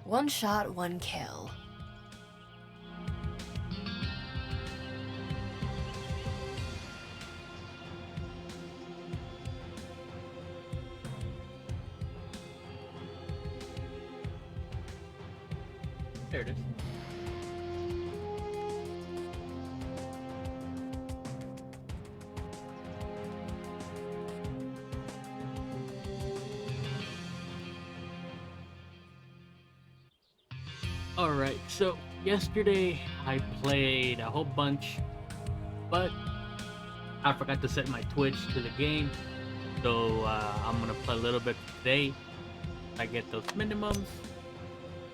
One shot, one kill. There it is. Alright, so yesterday I played a whole bunch, but I forgot to set my Twitch to the game, so I'm gonna play a little bit today. I get those minimums,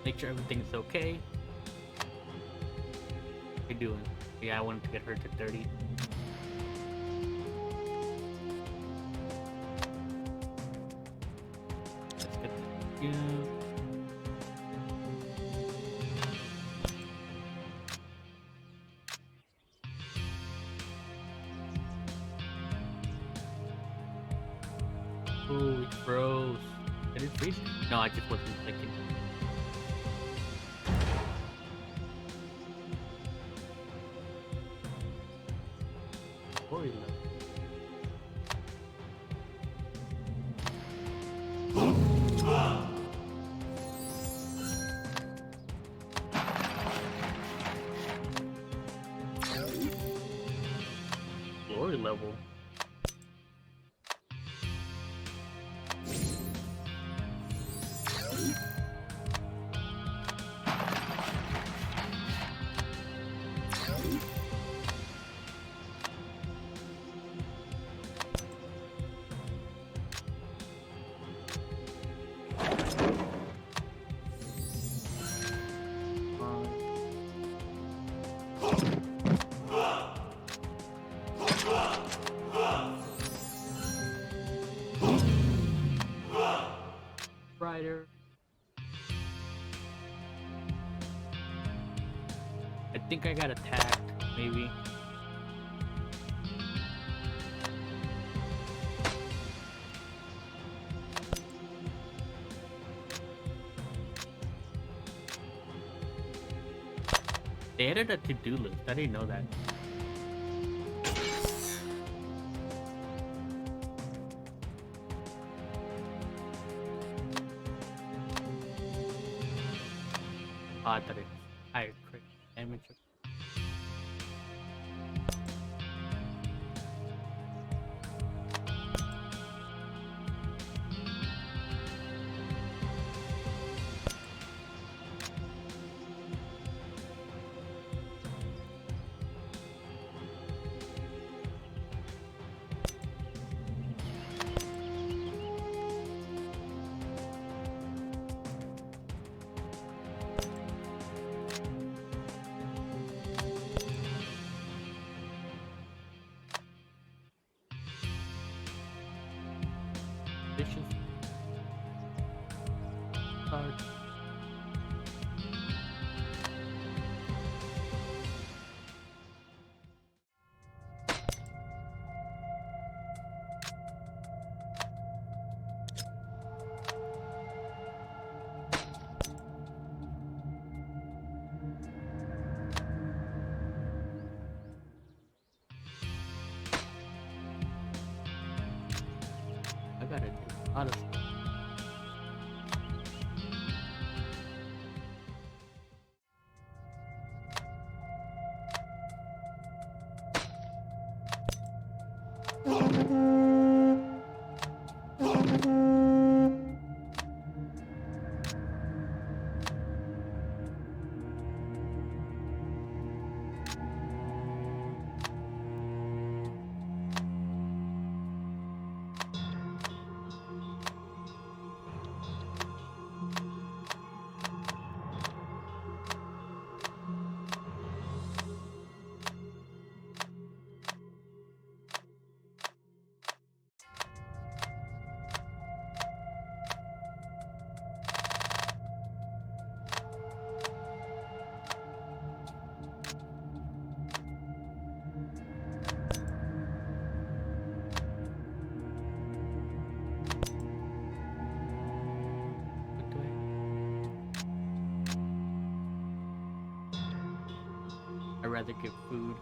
make sure everything's okay. How you doing? Yeah, I wanted to get her to 30. Let's get the Oh, it froze. Did it freeze? No, I just wasn't clicking. Glory level. Glory level. Rider. I think I got attacked, maybe. They added a to-do list. I didn't know that. Oh, I thought it higher crit damage. gotta do a lot of stuff. What do I'd rather get food.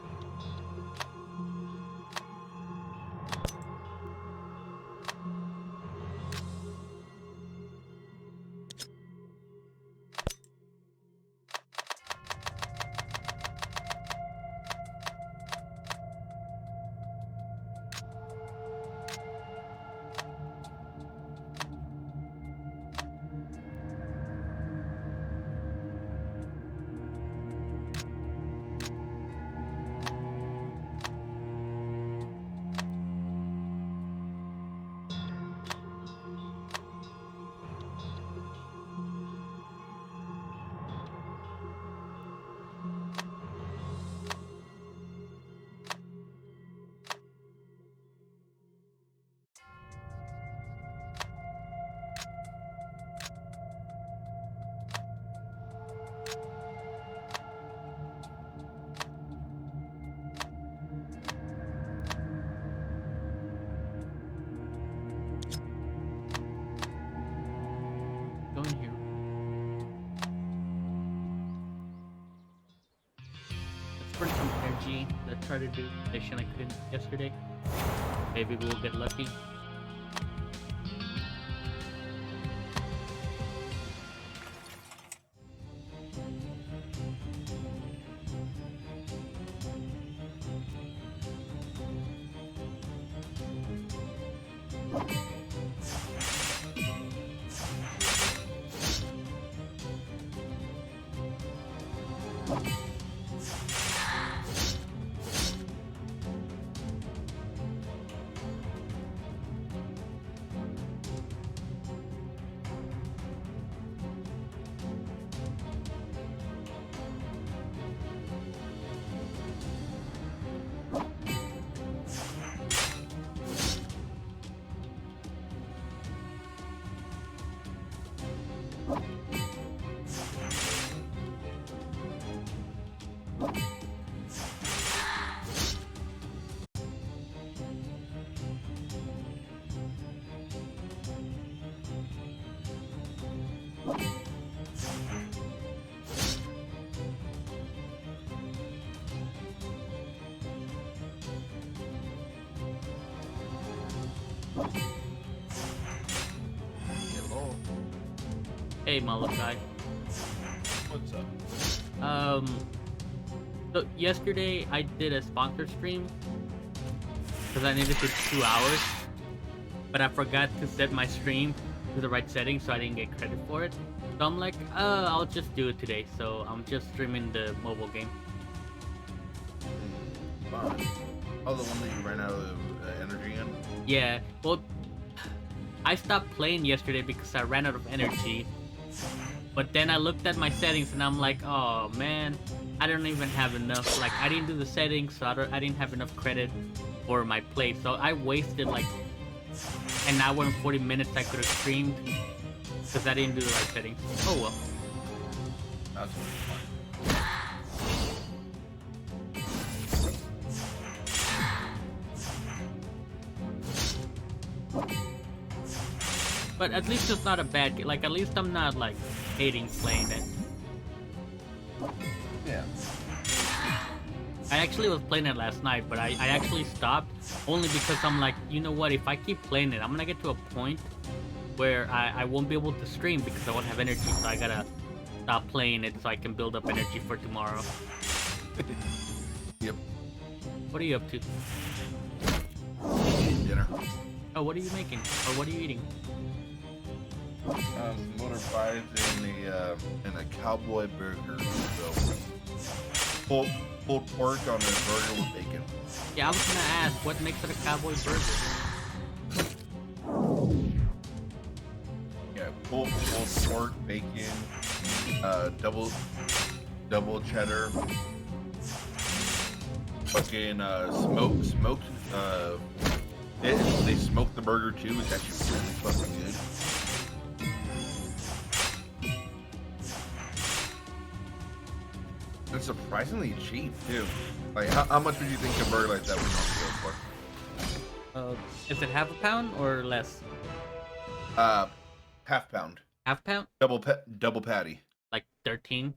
Go in here. Let's burn some energy. Let's try to do the mission I couldn't yesterday. Maybe we'll get lucky. Hello. Hey, Malachi. What's up? So yesterday I did a sponsor stream because I needed to 2 hours, but I forgot to set my stream to the right settings, so I didn't get credit for it. So I'm like, I'll just do it today. So I'm just streaming the mobile game. Fine. Oh, the one that you ran out of energy in? Yeah, well, I stopped playing yesterday because I ran out of energy. But then I looked at my settings and I'm like, oh man, I don't even have enough. Like, I didn't do the settings, so I didn't have enough credit for my play. So I wasted like an hour and 40 minutes I could have streamed because I didn't do the right settings. Oh well. That's fine. But at least it's not a bad game. Like, at least I'm not like hating playing it. Yeah. I actually was playing it last night, but I actually stopped only because I'm like, you know what? If I keep playing it, I'm gonna get to a point where I won't be able to stream because I won't have energy. So I gotta stop playing it so I can build up energy for tomorrow. Yep. What are you up to? Eating dinner. Oh, what are you making? Or what are you eating? Some motor fries and a cowboy burger. So pulled pork on a burger with bacon. Yeah, I was gonna ask, what makes it a cowboy burger? Yeah, pulled pork, bacon, double cheddar, fucking smoked. They smoked the burger too. It's actually really fucking good. It's surprisingly cheap too. Like, how much would you think a burger like that would go for? Is it half a pound or less? Half pound. Half pound? Double patty. Like 13?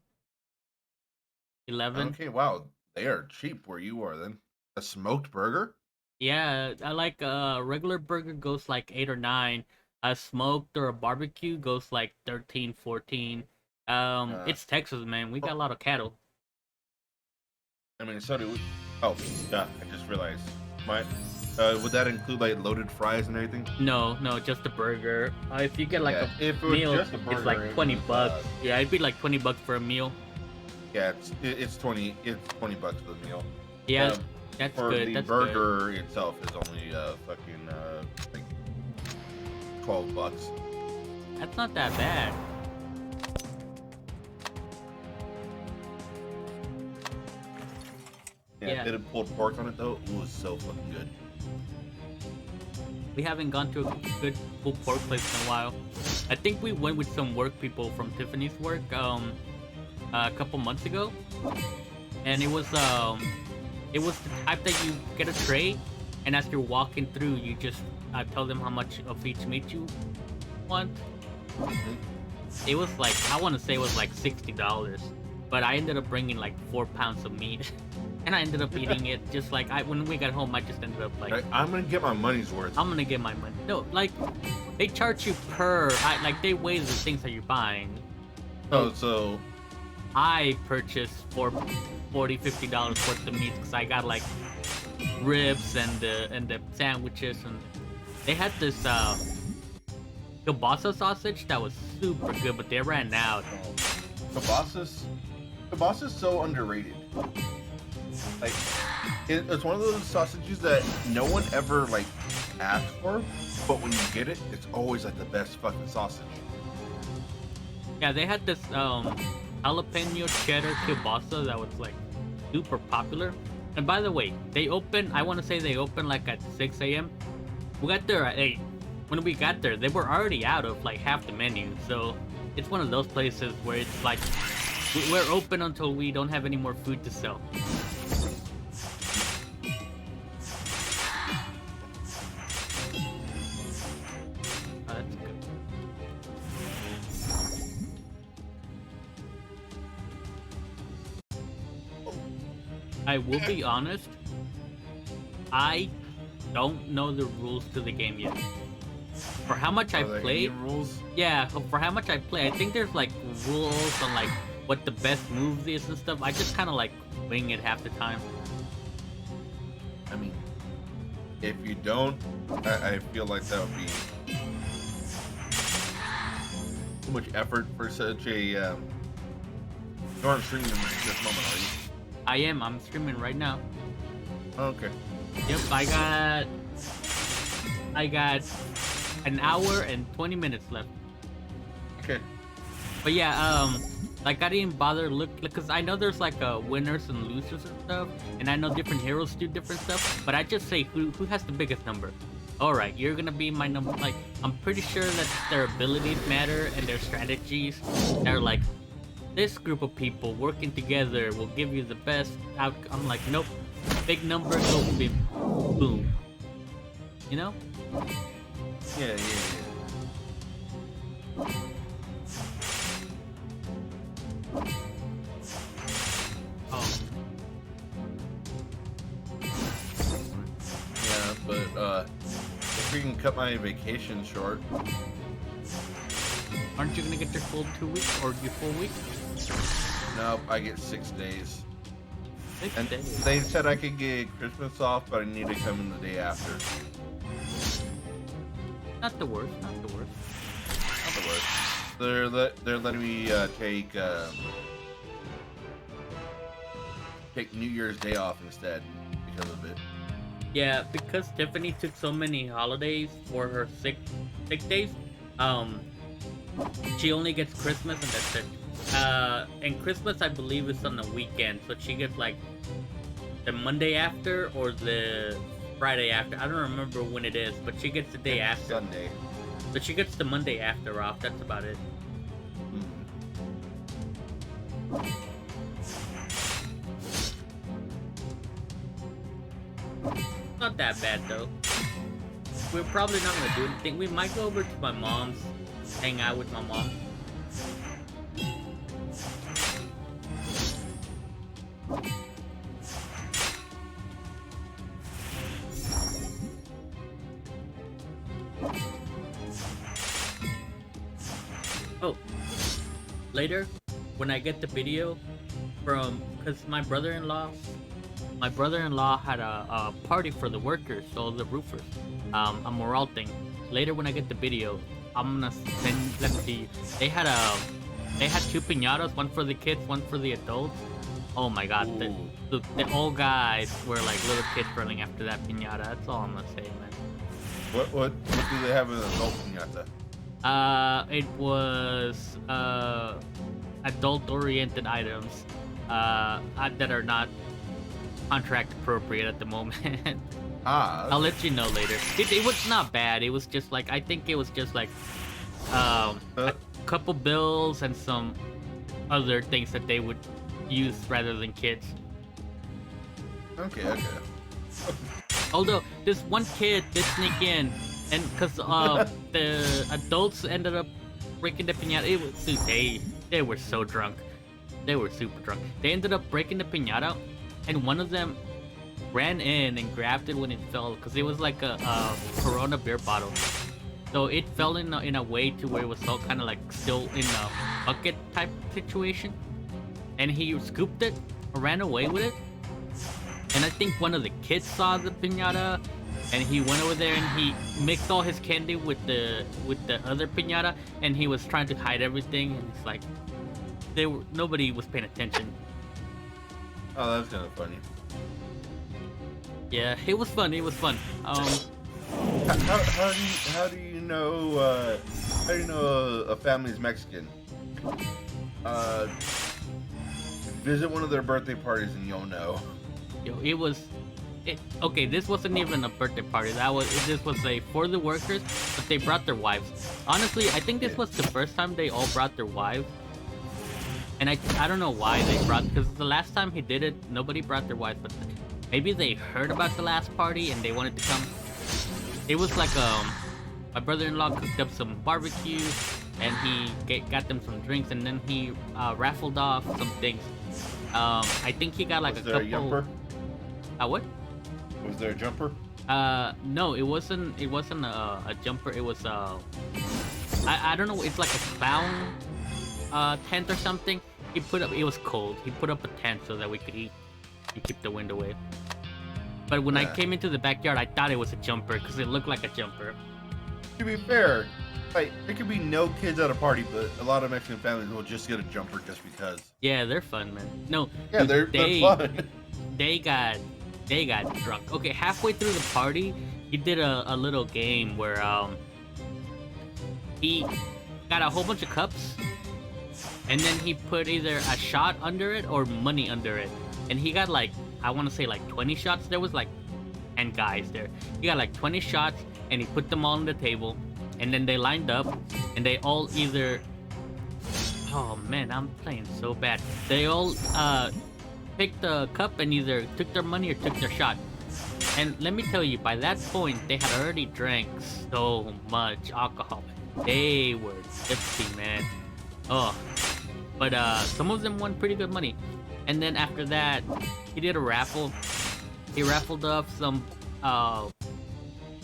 11? Okay, wow. They are cheap where you are then. A smoked burger? Yeah, I like a regular burger goes like 8 or 9. A smoked or a barbecue goes like 13, 14. It's Texas, man. We got a lot of cattle. I mean, so do we. Oh, yeah, I just realized. Would that include like loaded fries and everything? No, just a burger. If you get like if it a was meal, just a burger, it's like it 20 was, bucks. Yeah, it'd be like 20 bucks for a meal. Yeah, it's 20 bucks for the meal. Yeah, that's for good. the That's burger itself is only fucking like 12 bucks. good. That's not that bad. Yeah, a bit of pulled pork on it though. It was so fucking good. We haven't gone to a good pulled pork place in a while. I think we went with some work people from Tiffany's work a couple months ago, and it was the type that you get a tray, and as you're walking through, you just tell them how much of each meat you want. It was like, I want to say it was like $60, but I ended up bringing like 4 pounds of meat. And I ended up eating it. Just like when we got home, I just ended up like, I'm gonna get my money's worth. I'm gonna get my money. No, like they charge you per, like they weigh the things that you're buying. Oh, so I purchased for $40-50 worth of meat because I got like ribs and the sandwiches, and they had this kielbasa sausage that was super good, but they ran out. Kielbasa's so underrated. Like, it's one of those sausages that no one ever like asks for, but when you get it, it's always like the best fucking sausage. Yeah, they had this jalapeno cheddar kielbasa that was like super popular. And by the way, I want to say they opened like at 6 a.m. We got there at 8. When we got there, they were already out of like half the menu. So it's one of those places where it's like, we're open until we don't have any more food to sell. That's good. I will be honest, I don't know the rules to the game yet. For how much I played, rules? yeah, for how much I play, I think there's like rules on like what the best move is and stuff. I just kind of like wing it half the time. I mean, if you don't, I feel like that would be too much effort for such a. You aren't streaming in this moment, are you? I'm streaming right now. Okay. Yep, I got an hour and 20 minutes left. Okay. But yeah, like I didn't bother look because I know there's like winners and losers and stuff, and I know different heroes do different stuff. But I just say who has the biggest number. All right, you're gonna be my number. Like I'm pretty sure that their abilities matter and their strategies. They're like, this group of people working together will give you the best outcome. I'm like, nope, big number, go big, boom. You know? Yeah. Oh. can cut my vacation short. Aren't you gonna get your full 2 weeks or your full week? Nope, I get 6 days. 6 And days. they said I could get Christmas off, but I need to come in the day after. Not the worst. Not the worst. Not the worst. They're letting me take New Year's Day off instead because of it. Yeah, because Tiffany took so many holidays for her sick days. She only gets Christmas and that's it. And Christmas I believe is on the weekend, so she gets like the Monday after or the Friday after. I don't remember when it is, but she gets the day after. Sunday. But she gets the Monday after off. That's about it. Not that bad though. We're probably not gonna do anything. We might go over to my mom's, hang out with my mom. Oh, later when I get the video from, because my brother-in-law had a party for the workers, so the roofers, a morale thing. Later when I get the video, I'm gonna send them to you. They had 2 piñatas, one for the kids, one for the adults. Oh my god, the old guys were like little kids running after that piñata. That's all I'm gonna say, man. What do they have in an adult piñata? It was adult-oriented items that are not contract appropriate at the moment. I'll let you know later. It was not bad. It was just like, I think it was just like a couple bills and some other things that they would use rather than kids. Okay. Although this one kid did sneak in, and because the adults ended up breaking the piñata. It was, dude, they were so drunk. They were super drunk. They ended up breaking the piñata, and one of them ran in and grabbed it when it fell, because it was like a Corona beer bottle. So it fell in a way to where it was all kind of like still in a bucket type situation, and he scooped it, ran away with it. And I think one of the kids saw the piñata, and he went over there and he mixed all his candy with the other piñata, and he was trying to hide everything. And it's like nobody was paying attention. Oh, that's kind of funny. Yeah, it was fun. It was fun. How do you know a family's Mexican? Visit one of their birthday parties and you'll know. Yo, okay, this wasn't even a birthday party. This was for the workers, but they brought their wives. Honestly, I think this was the first time they all brought their wives. And I don't know why they brought, because the last time he did it, nobody brought their wives, but maybe they heard about the last party and they wanted to come. It was like my brother-in-law cooked up some barbecue, and he got them some drinks, and then he raffled off some things. I think he got like was a there couple. A jumper? What? Was there a jumper? No, it wasn't. It wasn't a jumper. It was I don't know. It's like a clown tent or something. He put up. It was cold. He put up a tent so that we could eat and keep the wind away. But when I came into the backyard, I thought it was a jumper because it looked like a jumper. To be fair, like, there could be no kids at a party, but a lot of Mexican families will just get a jumper just because. Yeah, they're fun, man. No, Yeah, dude, they're fun. They got drunk. Okay, halfway through the party, he did a little game where he got a whole bunch of cups, and then he put either a shot under it or money under it, and he got like, I want to say like 20 shots. There was like 10 guys there. He got like 20 shots, and he put them all on the table, and then they lined up, and they all either, oh man, I'm playing so bad. They all picked a cup and either took their money or took their shot. And let me tell you, by that point, they had already drank so much alcohol. They were tipsy, man. Oh, but some of them won pretty good money. And then after that, he did a raffle. He raffled off some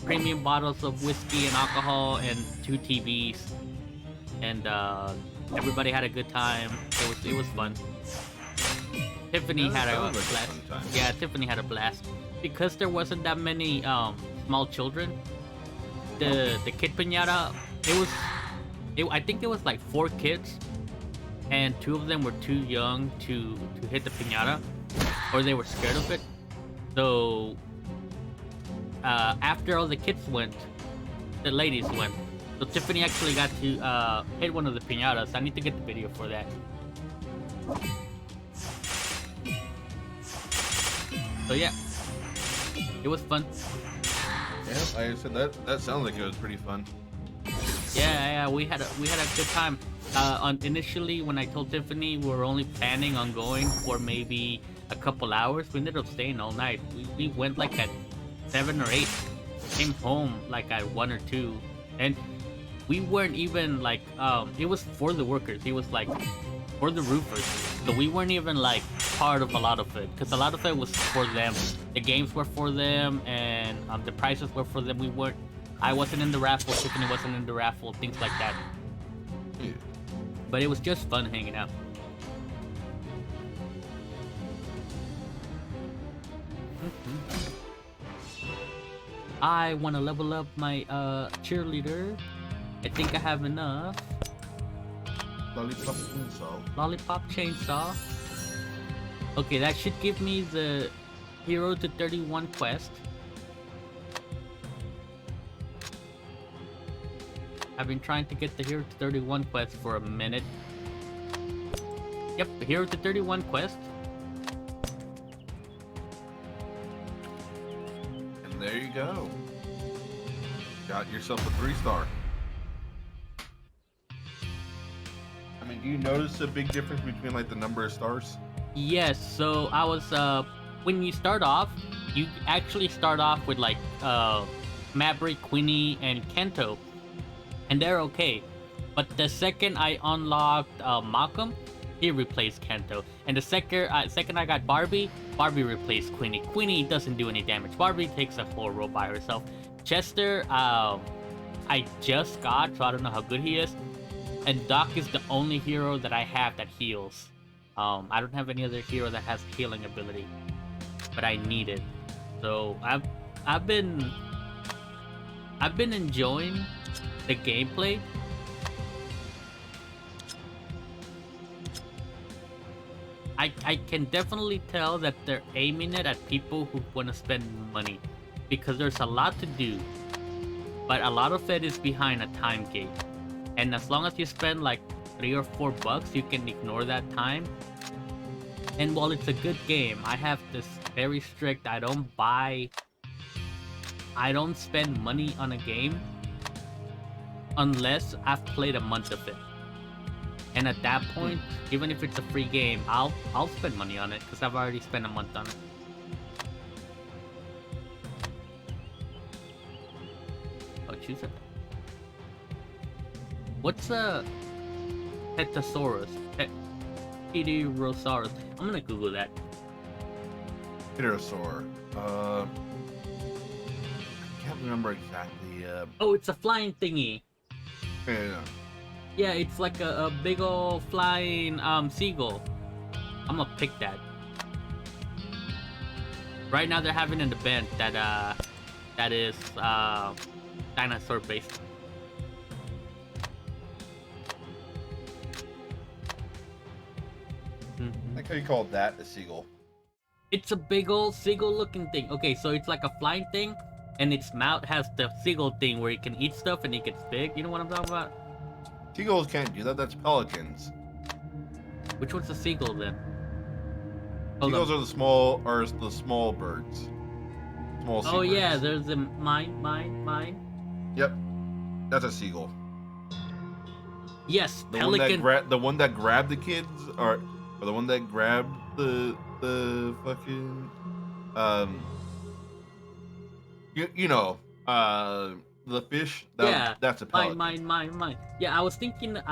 premium bottles of whiskey and alcohol and 2 TVs, and everybody had a good time. It was fun. Tiffany had a sounds like a blast. fun time. Yeah, Tiffany had a blast because there wasn't that many small children. The kid piñata, I think it was like 4 kids, and 2 of them were too young to hit the piñata, or they were scared of it. So after all the kids went, the ladies went. So Tiffany actually got to hit one of the piñatas. I need to get the video for that. So yeah, it was fun. Yeah, like I said, that sounds like it was pretty fun. Yeah, we had a good time. Initially, when I told Tiffany we were only planning on going for maybe a couple hours, we ended up staying all night. We went like at 7 or 8, came home like at 1 or 2, and we weren't even like it was for the workers. It was like for the roofers, so we weren't even like part of a lot of it, because a lot of it was for them. The games were for them, and the prizes were for them. I wasn't in the raffle, Tiffany wasn't in the raffle, things like that. Yeah. But it was just fun hanging out. I want to level up my cheerleader. I think I have enough. Lollipop chainsaw. Lollipop chainsaw. Okay, that should give me the Hero to 31 quest. I've been trying to get the Hero to 31 quest for a minute. Yep, the Hero to 31 quest. And there you go. Got yourself a 3-star. I mean, do you notice a big difference between like the number of stars? Yes, so I was when you start off, you actually start off with like Maverick, Queenie, and Kento, and they're okay. But the second I unlocked Malcolm, he replaced Kento, and the second I got Barbie, Barbie replaced Queenie. Queenie doesn't do any damage. Barbie takes a full roll by herself. Chester, I just got, so I don't know how good he is. And Doc is the only hero that I have that heals. I don't have any other hero that has healing ability, but I need it. So I've been enjoying the gameplay. I can definitely tell that they're aiming it at people who want to spend money, because there's a lot to do, but a lot of it is behind a time gate. And as long as you spend like $3 or $4, you can ignore that time. And while it's a good game, I have this very strict, I don't spend money on a game unless I've played a month of it. And at that point, even if it's a free game, I'll spend money on it because I've already spent a month on it. Oh, choose it. What's a Petasaurus? Pterosaurus. I'm gonna Google that. Pterosaur. I can't remember exactly. Oh, it's a flying thingy. Yeah. Yeah, it's like a big old flying seagull. I'm gonna pick that. Right now they're having an event that is dinosaur based. I like how you call that a seagull. It's a big old seagull looking thing. Okay, so it's like a flying thing, and its mouth has the seagull thing where it can eat stuff and it gets big. You know what I'm talking about? Seagulls can't do that. That's pelicans. Which one's a seagull then? Hold Seagulls on. are the small birds. Small seabirds. Oh yeah, there's a mine. Yep. That's a seagull. Yes, The pelican. one that grabbed the kids, or the one that grabbed the fucking the fish. Yeah, That's a pelican. mine. Yeah, I was thinking of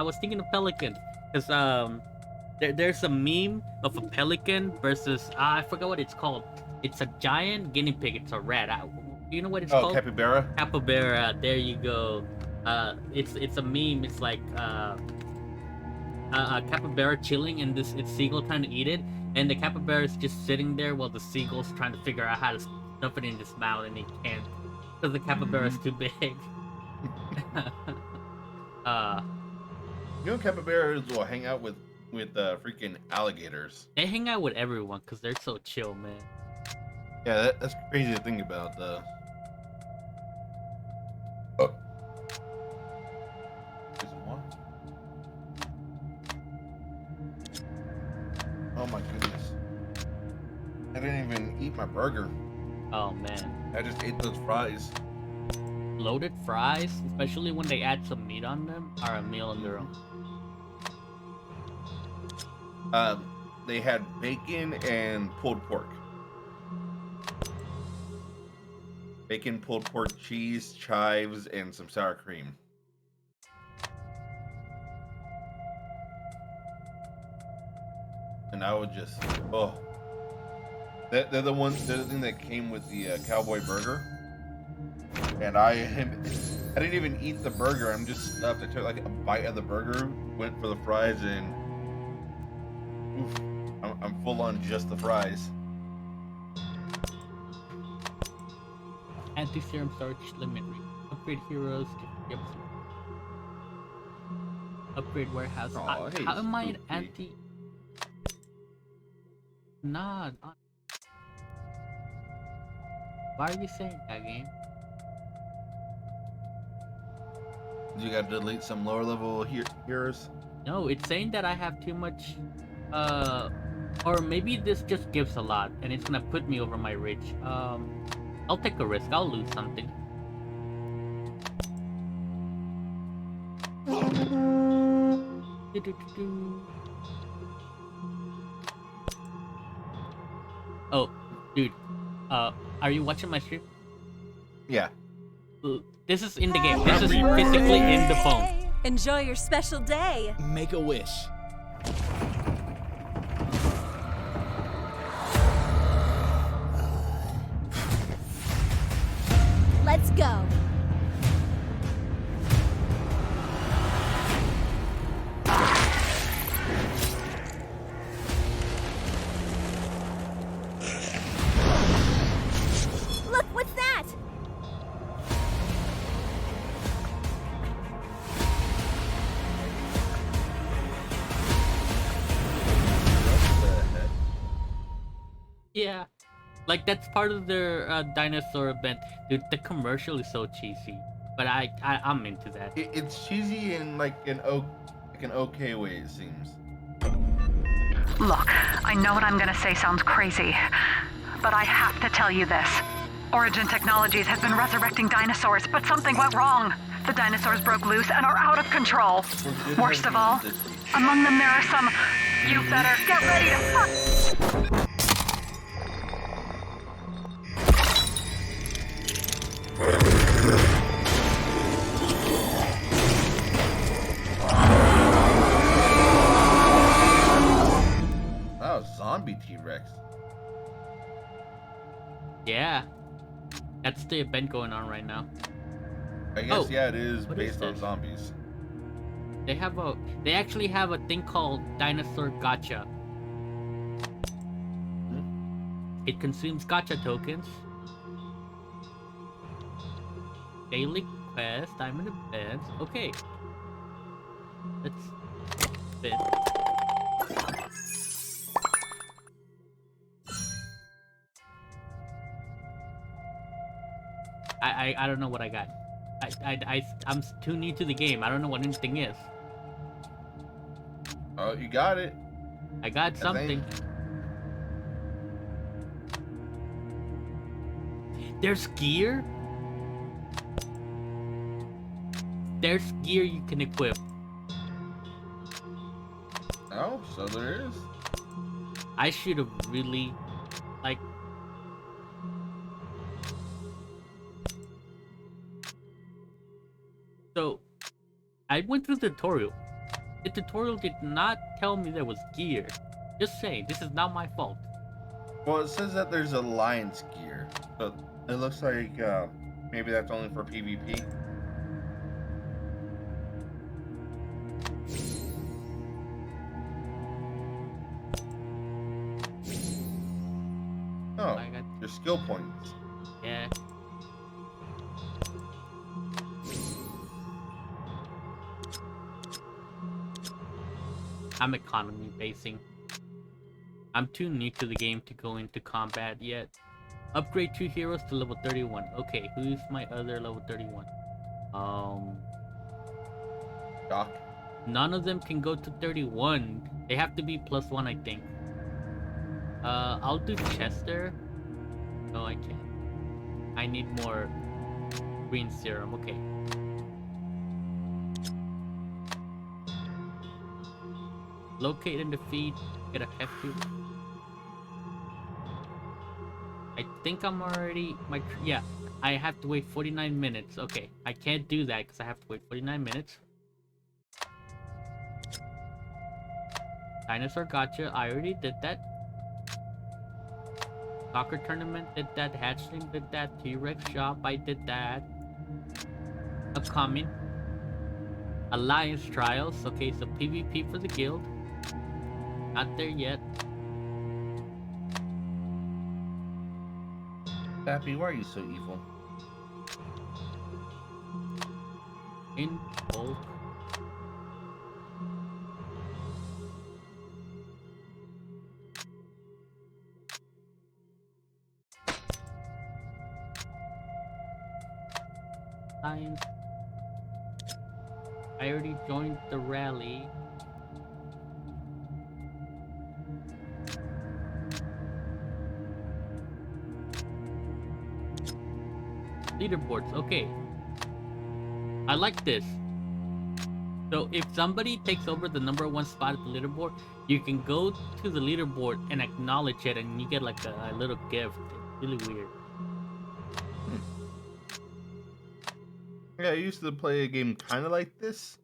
pelican, because there's a meme of a pelican versus I forgot what it's called. It's a giant guinea pig. It's a rat. Do you know what it's Oh, called? capybara. Capybara. There you go. It's a meme. It's like a capybara chilling and this its seagull trying to eat it, and the capybara is just sitting there while the seagull's trying to figure out how to stuff it in his mouth, and he can't because the capybara is too big. You know, capybaras will hang out with freaking alligators. They hang out with everyone because they're so chill, man. Yeah, that's crazy to think about. Oh. Is it one? Oh my goodness! I didn't even eat my burger. Oh man, I just ate those fries. loaded fries, especially when they add some meat on them, are a meal on their own. They had bacon and pulled pork. Bacon, pulled pork, cheese, chives, and some sour cream. And I would just, oh. They're the thing that came with the cowboy burger. And I didn't even eat the burger. I'm just stuffed. I took like a bite of the burger, went for the fries, and oof, I'm full on just the fries. Anti-serum storage limit. Upgrade heroes to yep. Upgrade warehouse. Aw, hey, how am I an Spooky. anti? Nah. Why are you saying that, game? You gotta delete some lower level heroes. No, it's saying that I have too much. Or maybe this just gives a lot, and it's gonna put me over my ridge. I'll take a risk. I'll lose something. Oh, dude. Are you watching my stream? Yeah. This is in the game. This is physically in the phone. Enjoy your special day. Make a wish. Let's go. Look, what's that? Yeah. Like, that's part of their dinosaur event. Dude, the commercial is so cheesy. But I'm into that. It's cheesy in like an okay way, it seems. Look, I know what I'm gonna say sounds crazy, but I have to tell you this. Origin Technologies has been resurrecting dinosaurs, but something went wrong. The dinosaurs broke loose and are out of control. Worst of all, among them there are some... You better get ready to fuck... Oh, zombie T-Rex. Yeah. That's the event going on right now. I guess Oh, yeah, it is what is based on this? zombies. They actually have a thing called Dinosaur Gacha. It consumes gacha tokens. Daily quest, diamond events. Okay. Let's spin. I don't know what I got. I'm too new to the game. I don't know what anything is. Oh, you got it. I got something. There's gear? There's gear you can equip. Oh, so there is. I should have really, like... So, I went through the tutorial. The tutorial did not tell me there was gear. Just saying, this is not my fault. Well, it says that there's alliance gear, but It looks like maybe that's only for PvP. Oh, I got, your skill points. yeah. I'm economy basing. I'm too new to the game to go into combat yet. Upgrade 2 heroes to level 31. Okay, who's my other level 31? Doc. None of them can go to 31. They have to be +1, I think. I'll do Chester. No, I can't. I need more green serum. Okay. Locate and defeat. Get a F2. I think I'm already yeah. I have to wait 49 minutes. Okay, I can't do that because I have to wait 49 minutes. Dinosaur gotcha. I already did that. Soccer tournament did that. Hatchling did that. T-Rex shop, I did that. Upcoming. Alliance trials. Okay, so PvP for the guild. Not there yet. Pappy, why are you so evil? In bulk. I already joined the rally. Leaderboards, okay. I like this. So if somebody takes over the #1 spot at the leaderboard, you can go to the leaderboard and acknowledge it and you get like a little gift. It's really weird. Yeah, I used to play a game kind of like this.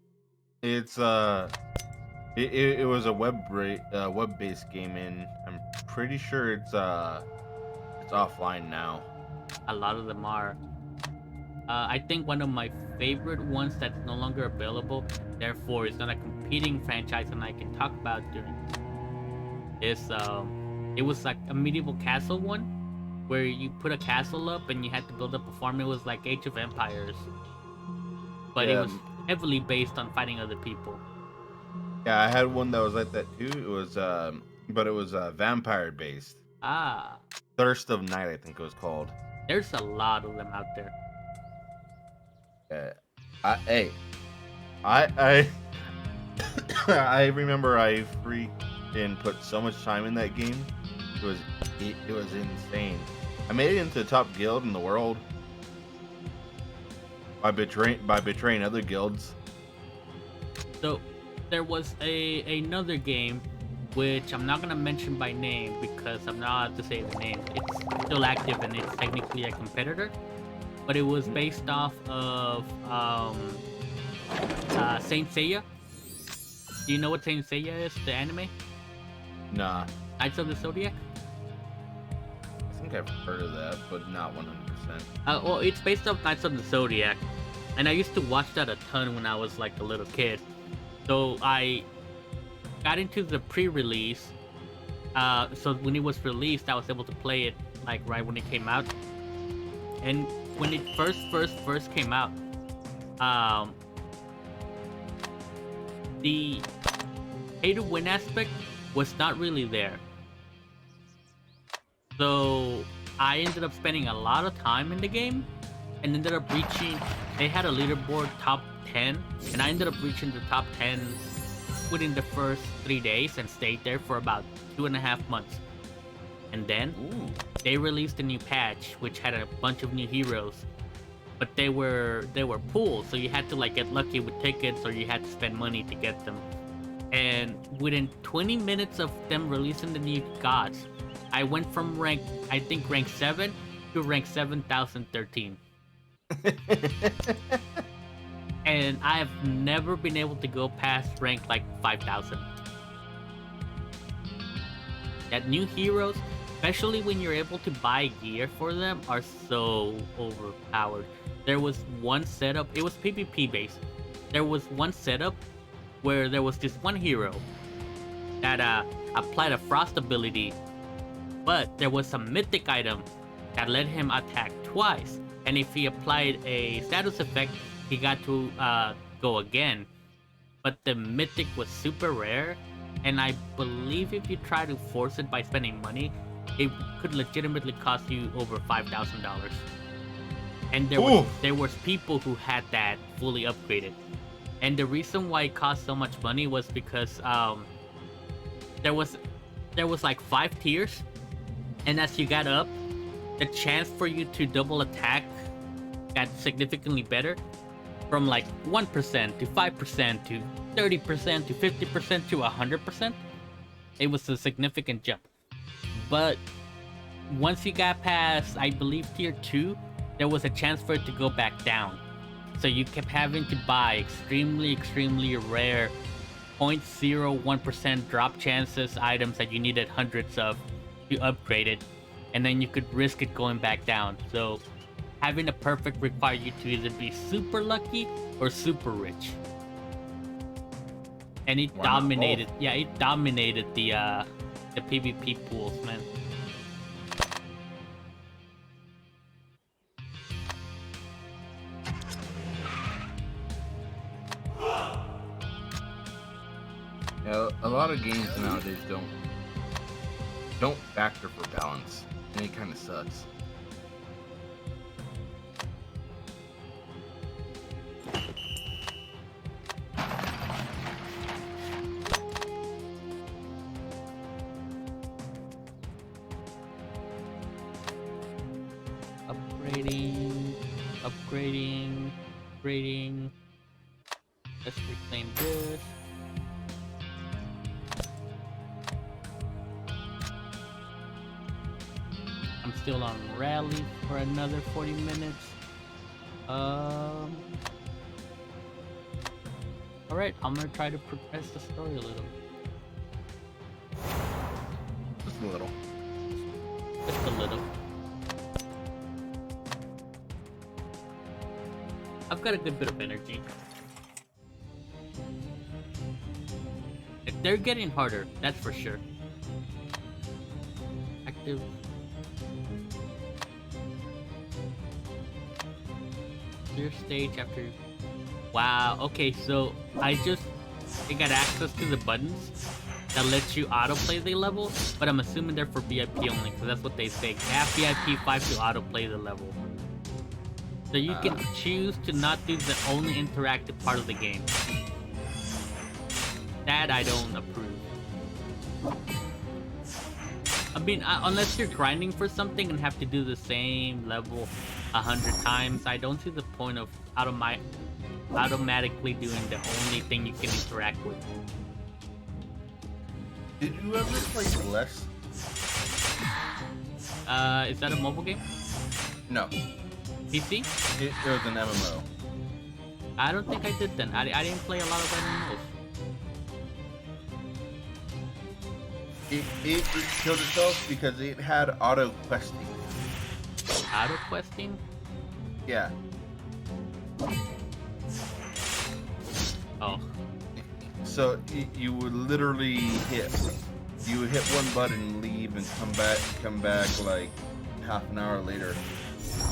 It's it was a web-based game, and I'm pretty sure it's offline now. A lot of them are. I think one of my favorite ones that's no longer available, therefore is not a competing franchise and I can talk about during is it was like a medieval castle one where you put a castle up and you had to build up a farm. It was like Age of Empires, but Yeah. it was heavily based on fighting other people. Yeah, I had one that was like that too. It was but it was vampire based. Ah, Thirst of Night, I think it was called. there's a lot of them out there. I I remember I freaking put so much time in that game. It was insane. I made it into the top guild in the world by betraying other guilds. So there was another game which I'm not gonna mention by name because I'm not allowed to say the name. It's still active and it's technically a competitor, but it was based off of Saint Seiya. Do you know what Saint Seiya is? The anime? Nah, Knights of the Zodiac? I think I've heard of that, but not 100%. Well, it's based off Knights of the Zodiac, and I used to watch that a ton when I was like a little kid. So I got into the pre-release. So when it was released, I was able to play it like right when it came out. And when it first came out, the pay-to-win aspect was not really there. So I ended up spending a lot of time in the game and ended up reaching, they had a leaderboard top 10, and I ended up reaching the top 10 within the first 3 days and stayed there for about 2.5 months. And then they released a new patch which had a bunch of new heroes, but they were pools, so you had to like get lucky with tickets or you had to spend money to get them. And within 20 minutes of them releasing the new gods, I went from rank 7 to rank 7013. And I have never been able to go past rank like 5000. That new heroes, especially when you're able to buy gear for them, are so overpowered. There was one setup, it was PvP based. There was one setup where there was this one hero that applied a frost ability, but there was a mythic item that let him attack twice, and if he applied a status effect, he got to go again. But the mythic was super rare, and I believe if you try to force it by spending money, it could legitimately cost you over $5,000. And there was people who had that fully upgraded. And the reason why it cost so much money was because there was like 5 tiers, and as you got up, the chance for you to double attack got significantly better, from like 1% to 5% to 30% to 50% to 100%. It was a significant jump. But once you got past, I believe, tier 2, there was a chance for it to go back down. So you kept having to buy extremely rare 0.01% drop chances items that you needed hundreds of to upgrade it, and then you could risk it going back down. So having a perfect required you to either be super lucky or super rich. And it dominated, yeah, it dominated the PvP pools, man. Yeah, a lot of games nowadays don't factor for balance, and it kind of sucks. Upgrading. Let's reclaim this. I'm still on rally for another 40 minutes. Alright, I'm gonna try to progress the story a little. Just a little. Just a little. I've got a good bit of energy. They're getting harder, that's for sure. Active. Clear stage after. Wow, okay, so I got access to the buttons that lets you autoplay the level, but I'm assuming they're for VIP only, because that's what they say. Have VIP 5 to autoplay the level. So you can choose to not do the only interactive part of the game. That I don't approve. I mean, unless you're grinding for something and have to do the same level 100 times, I don't see the point of automatically doing the only thing you can interact with. Did you ever play Bless? Is that a mobile game? No. PC? It was an MMO. I don't think I did then. I didn't play a lot of MMOs. It killed itself because it had auto questing. Auto questing? Yeah. Oh. So you would literally hit one button and leave and come back like half an hour later,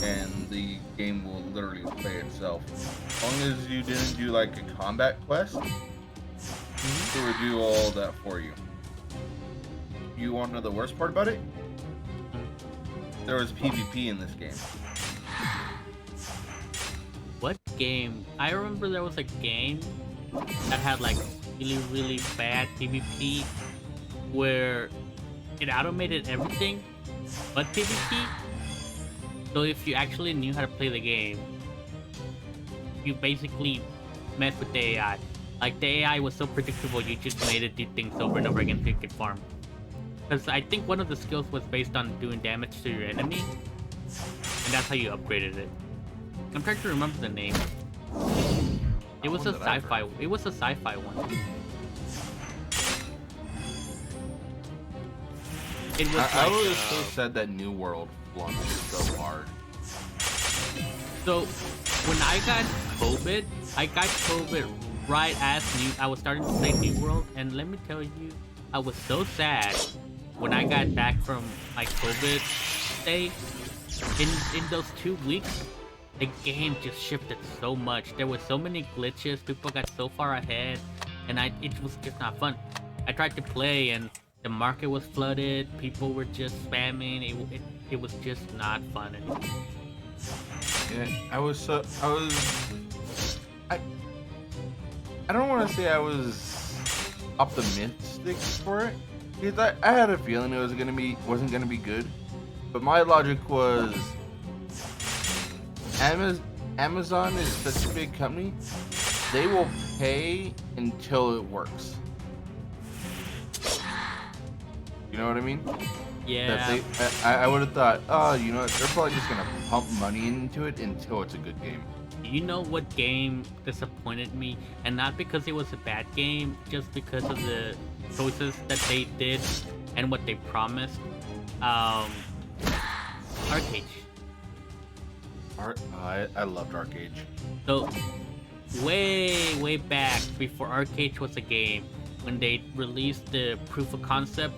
and the game will literally play itself. As long as you didn't do like a combat quest, it would do all that for you. You want to know the worst part about it? There was PvP in this game. What game? I remember there was a game that had like really bad PvP where it automated everything but PvP. So if you actually knew how to play the game, you basically messed with the AI. Like the AI was so predictable, you just made it do things over and over again so you could farm. Because I think one of the skills was based on doing damage to your enemy, and that's how you upgraded it. I'm trying to remember the name. It was a sci-fi. It was a sci-fi one. It was I like, was so sad that New World flunked so hard. So when I got COVID right as I was starting to play New World, and let me tell you, I was so sad when I got back from my COVID stay. In those 2 weeks, the game just shifted so much. There were so many glitches. People got so far ahead, and it was just not fun. I tried to play, and the market was flooded. People were just spamming. It was just not fun anymore. Yeah, I don't want to say I was optimistic for it, because I had a feeling it wasn't gonna be good. But my logic was, Amazon is such a big company, they will pay until it works. You know what I mean? Yeah. I would have thought, oh, you know what, they're probably just gonna pump money into it until it's a good game. You know what game disappointed me? And not because it was a bad game, just because of the choices that they did and what they promised. Arcade. I loved Arcade. So, way back before Arcade was a game, when they released the proof of concept,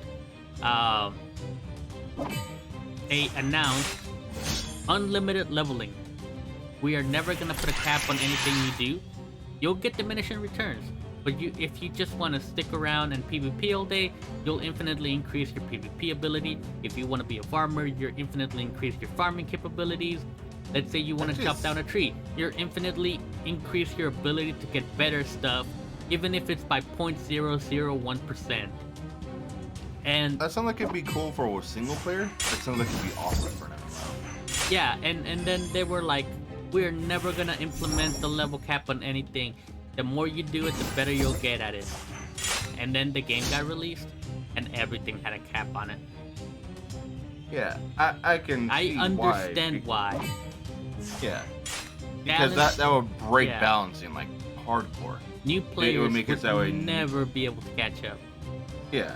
they announced unlimited leveling. We are never gonna put a cap on anything you do. You'll get diminishing returns, but if you just want to stick around and PvP all day, you'll infinitely increase your PvP ability. If you want to be a farmer, you'll infinitely increase your farming capabilities. Let's say you want to chop down a tree, you'll infinitely increase your ability to get better stuff, even if it's by 0.001%. And That sounds like it'd be cool for a single player. That sounds like it'd be awesome for an MMO. yeah, and then they were like, we're never gonna implement the level cap on anything. The more you do it, the better you'll get at it. And then the game got released, and everything had a cap on it. Yeah, I can. I see understand why. Yeah, because Balance- that would break yeah. balancing like hardcore. New players make it would that way. never be able to catch up. Yeah.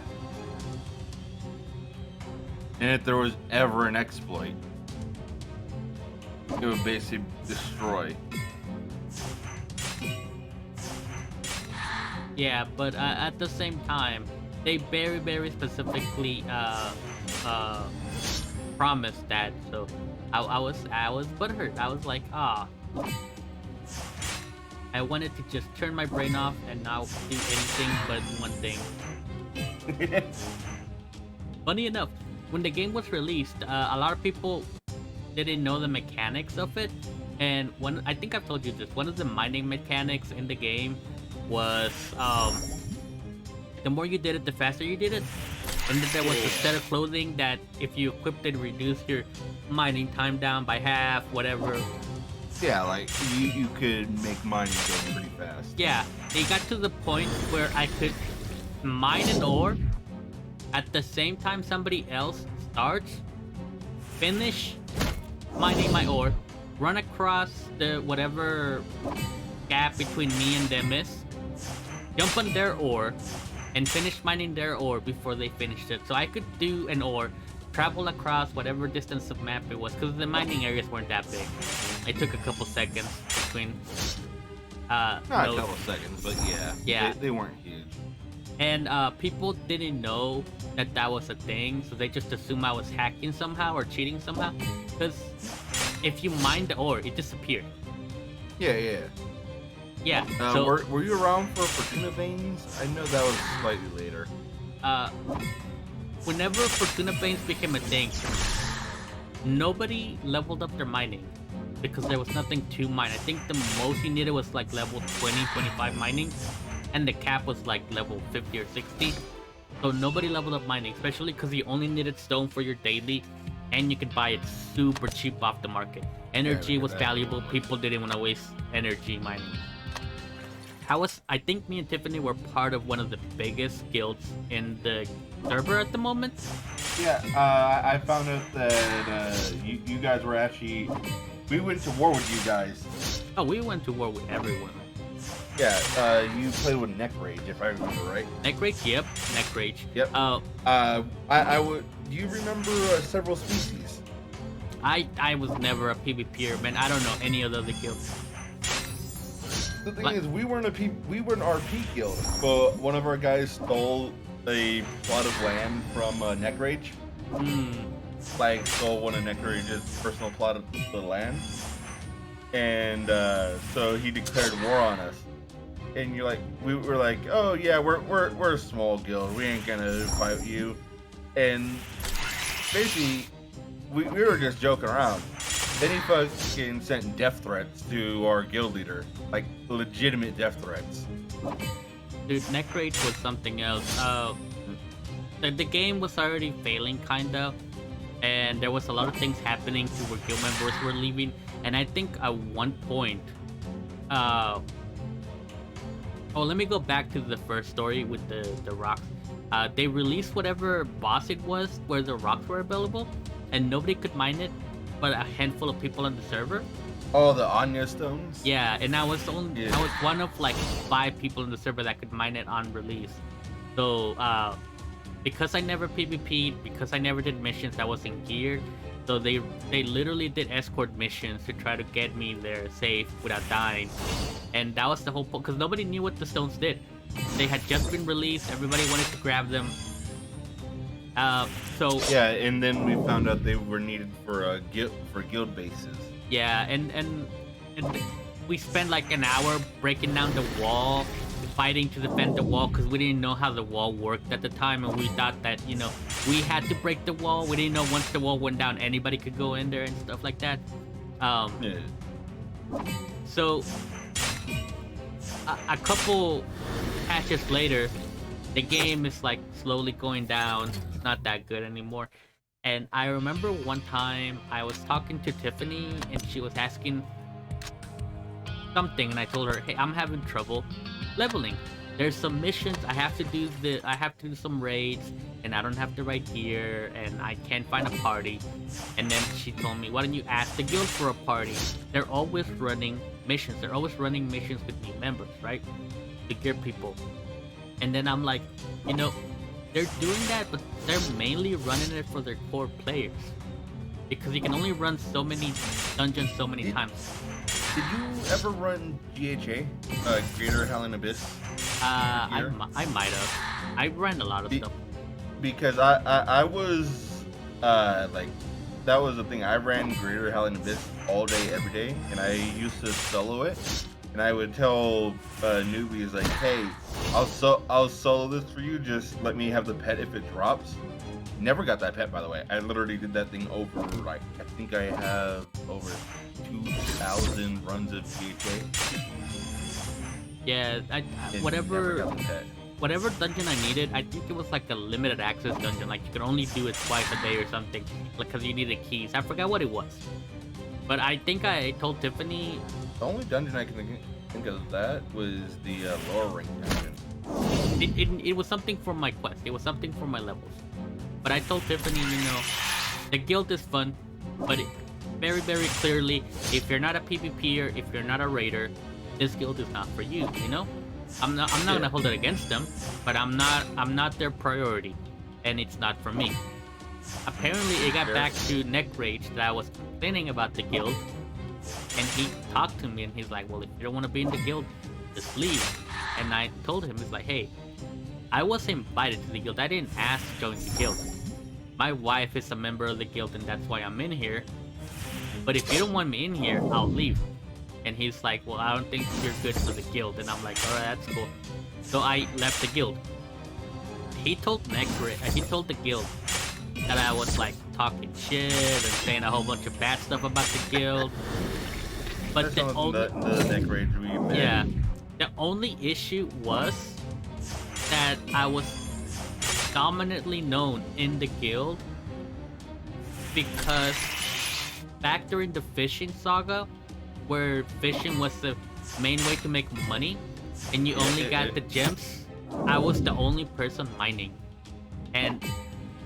And if there was ever an exploit, it would basically destroy. Yeah, but at the same time, they very specifically promised that. So I was butthurt. I was like, I wanted to just turn my brain off and not do anything but one thing. Funny enough, when the game was released, a lot of people didn't know the mechanics of it, and I think I've told you this. One of the mining mechanics in the game was the more you did it, the faster you did it. And then there was a set of clothing that if you equipped it, reduced your mining time down by half, whatever. Yeah, like you could make mining go pretty fast. Yeah, it got to the point where I could mine an ore at the same time somebody else starts, finish mining my ore, run across the whatever gap between me and them is, jump on their ore, and finish mining their ore before they finished it. So I could do an ore, travel across whatever distance of map it was, because the mining areas weren't that big. It took a couple seconds between Not nodes. a couple seconds, but yeah. Yeah. They weren't huge. And people didn't know that was a thing, so they just assumed I was hacking somehow or cheating somehow. Because if you mine the ore, it disappeared. Yeah. Yeah. So were you around for Fortuna Veins? I know that was slightly later. whenever Fortuna Veins became a thing, nobody leveled up their mining because there was nothing to mine. I think the most you needed was like level 20, 25 mining, and the cap was like level 50 or 60. So nobody leveled up mining, especially because you only needed stone for your daily, and you could buy it super cheap off the market. Energy was valuable. People didn't want to waste energy mining. I think me and Tiffany were part of one of the biggest guilds in the server at the moment. Yeah, I found out that you guys were actually... We went to war with you guys. Oh, we went to war with everyone. You played with Neck Rage, if I remember right. Neck Rage, yep. Neck Rage. Yep. I would. Do you remember several species? I was never a PvPer, man. I don't know any of the other guilds. The thing What? is, we weren't an RP guild, but one of our guys stole a plot of land from Neck Rage. Like, stole one of Neck Rage's personal plot of the land, and so he declared war on us. And you're like, we were like, oh yeah, we're a small guild, we ain't gonna fight you. And basically, we were just joking around. Then he fucking sent death threats to our guild leader, like legitimate death threats. Dude, Neck Rage was something else. The game was already failing, kinda, and there was a lot of things happening to where guild members were leaving. And I think at one point, let me go back to the first story with the rocks. They released whatever boss it was where the rocks were available, and nobody could mine it, but a handful of people on the server. Oh, the Anya stones. Yeah, and I was one of like 5 people in the server that could mine it on release. So because I never PvP'd, because I never did missions, I wasn't geared. So they literally did escort missions to try to get me there safe without dying. And that was the whole point, because nobody knew what the stones did. They had just been released, everybody wanted to grab them. Yeah, and then we found out they were needed for guild bases. Yeah, and we spent like an hour breaking down the wall, fighting to defend the wall, because we didn't know how the wall worked at the time, and we thought that, you know, we had to break the wall. We didn't know once the wall went down, anybody could go in there and stuff like that. Yeah. So a couple patches later, the game is like slowly going down. It's not that good anymore. And I remember one time I was talking to Tiffany and she was asking something, and I told her, hey, I'm having trouble leveling. There's some missions I have to do, some raids, and I don't have the right gear, and I can't find a party. And then she told me, why don't you ask the guild for a party? They're always running missions. They're always running missions with new members, right? The gear people. And then I'm like, you know, they're doing that, but they're mainly running it for their core players, because you can only run so many dungeons so many times. Did you ever run GHA, Greater Howling Abyss? I might have. I ran a lot of stuff. Because I was like, that was the thing. I ran Greater Howling Abyss all day, every day, and I used to solo it. And I would tell newbies like, hey, I'll solo this for you. Just let me have the pet if it drops. Never got that pet, by the way. I literally did that thing over, like, I think I have over 2,000 runs of GHA. Yeah, whatever dungeon I needed, I think it was like a limited access dungeon. Like you could only do it twice a day or something, like because you needed keys. I forgot what it was, but I think I told Tiffany. The only dungeon I can think of that was the lower rank dungeon. It was something for my quest. It was something for my levels. But I told Tiffany, you know, the guild is fun, but very, very clearly, if you're not a PvPer, if you're not a raider, this guild is not for you. You know, I'm not gonna hold it against them, but I'm not their priority, and it's not for me. Apparently, it got back to Neck Rage that I was complaining about the guild. And he talked to me and he's like, well, if you don't want to be in the guild, just leave. And I told him, he's like, hey, I was invited to the guild. I didn't ask to join the guild. My wife is a member of the guild and that's why I'm in here. But if you don't want me in here, I'll leave. And he's like, well, I don't think you're good for the guild. And I'm like, all right, that's cool. So I left the guild. He told the guild that I was like talking shit and saying a whole bunch of bad stuff about the guild. But the Neck Rage we met. Yeah, the only issue was that I was dominantly known in the guild because back during the fishing saga, where fishing was the main way to make money, and you only got the gems, I was the only person mining, and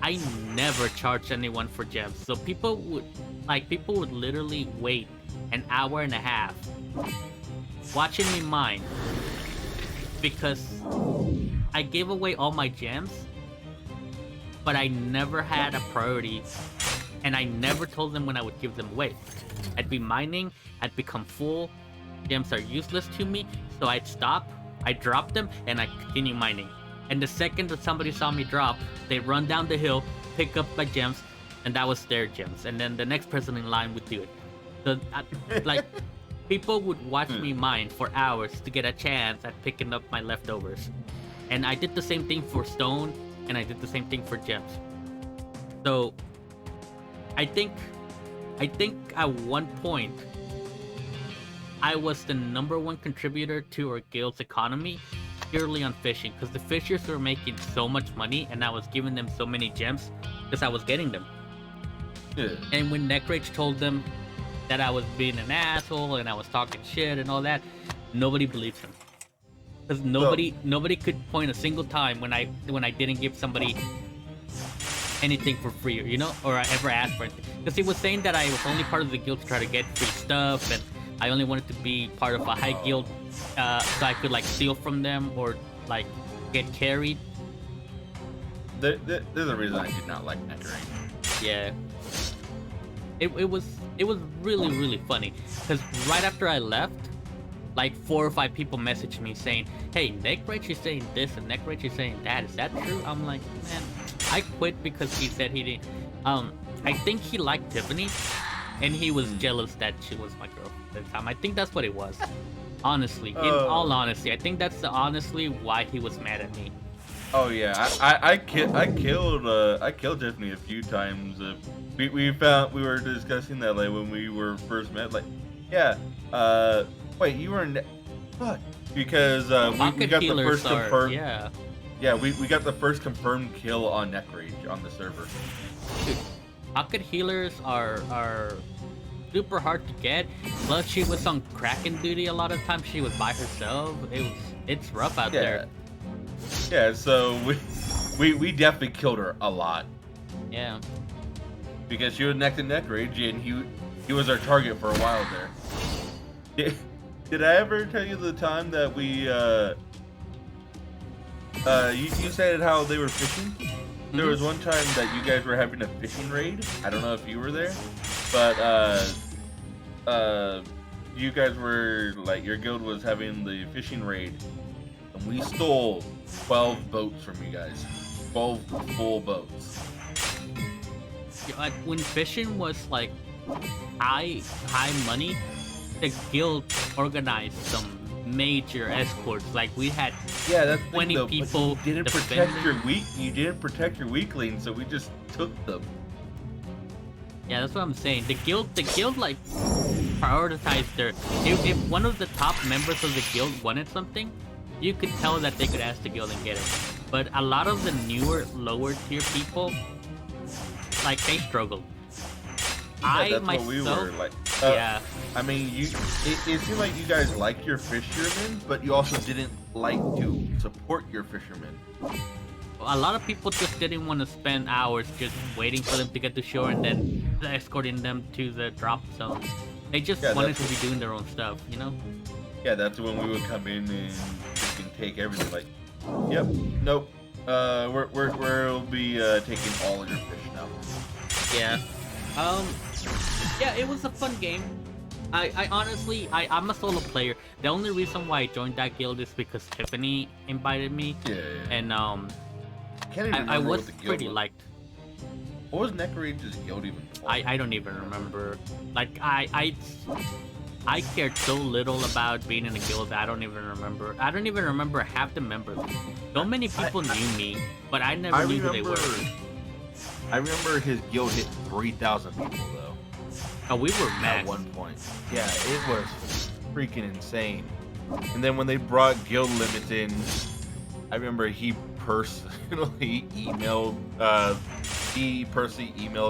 I never charged anyone for gems. So people would literally wait an hour and a half watching me mine because I gave away all my gems, but I never had a priority, and I never told them when I would give them away. I'd be mining, I'd become full, gems are useless to me, so I'd stop, I'd drop them, and I'd continue mining. And the second that somebody saw me drop, they'd run down the hill, pick up my gems, and that was their gems. And then the next person in line would do it. So, like, people would watch me mine for hours to get a chance at picking up my leftovers. And I did the same thing for stone, and I did the same thing for gems. So, I think at one point, I was the #1 contributor to our guild's economy purely on fishing, because the fishers were making so much money and I was giving them so many gems because I was getting them. Yeah. And when Neckrage told them that I was being an asshole and I was talking shit and all that, nobody believes him. Because nobody could point a single time when I didn't give somebody anything for free, you know, or I ever asked for anything. Because he was saying that I was only part of the guild to try to get free stuff, and I only wanted to be part of a high guild so I could like steal from them or like get carried. There's a reason I did not like Nectarine. Yeah. It was really funny because right after I left, like 4 or 5 people messaged me saying, "Hey, Neckrage is saying this and Neckrage is saying that. Is that true?" I'm like, man, I quit because he said he didn't. I think he liked Tiffany, and he was jealous that she was my girlfriend at the time. I think that's what it was. Honestly, in all honesty, I think that's honestly why he was mad at me. Oh yeah, I killed Tiffany a few times. We were discussing that like when we were first met. Like, yeah. Wait, you were what? Because we got the first confirmed. Yeah, we got the first confirmed kill on Neckrage on the server. Dude, pocket healers are super hard to get. Plus, she was on Kraken duty a lot of times. She was by herself. It's rough out there. Yeah, so we definitely killed her a lot. Yeah. Because she was next to Neckrage, and he was our target for a while there. Did I ever tell you the time that we you said how they were fishing? Mm-hmm. There was one time that you guys were having a fishing raid. I don't know if you were there, but you guys were like your guild was having the fishing raid, and we stole 12 boats from you guys. 12 full boats. Yeah, when fishing was like high money, the guild organized some major escorts. Like we had 20 people. You didn't protect your weaklings, so we just took them. Yeah, that's what I'm saying. The guild like prioritized their. If one of the top members of the guild wanted something, you could tell that they could ask the guild and get it. But a lot of the newer, lower tier people, like they struggled. Yeah, that's what we were like. Yeah. I mean, it seemed like you guys liked your fishermen, but you also didn't like to support your fishermen. A lot of people just didn't want to spend hours just waiting for them to get to shore and then escorting them to the drop zones. They just wanted to be doing their own stuff, you know? Yeah, that's when we would come in and freaking take everything. Like, yep, nope. We'll be taking all of your fish now. Yeah. Yeah, it was a fun game. I honestly, I'm a solo player. The only reason why I joined that guild is because Tiffany invited me. Yeah. And Can't even I remember was what the guild pretty was. liked. What was Neckrage's guild even called? I don't even remember. Like I cared so little about being in a guild that I don't even remember. I don't even remember half the members. So many people knew me, but I never knew who they were. I remember his guild hit 3,000 people though. Oh, we were max. At one point. Yeah, it was freaking insane. And then when they brought guild limits in, I remember he personally emailed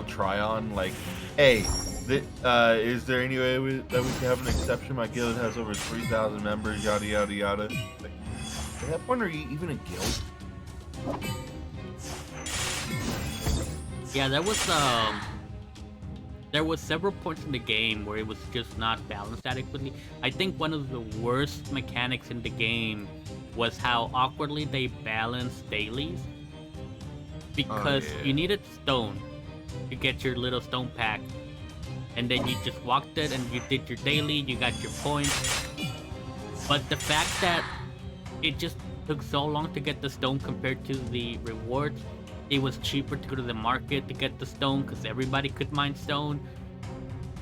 Tryon like, "Hey, is there any way that we can have an exception? My guild has over 3,000 members, yada yada yada." Like, at that point, are you even a guild? Yeah, there was several points in the game where it was just not balanced adequately. I think one of the worst mechanics in the game was how awkwardly they balanced dailies. Because yeah. you needed stone to get your little stone pack. And then you just walked it and you did your daily, you got your points. But the fact that it just took so long to get the stone compared to the rewards, it was cheaper to go to the market to get the stone because everybody could mine stone.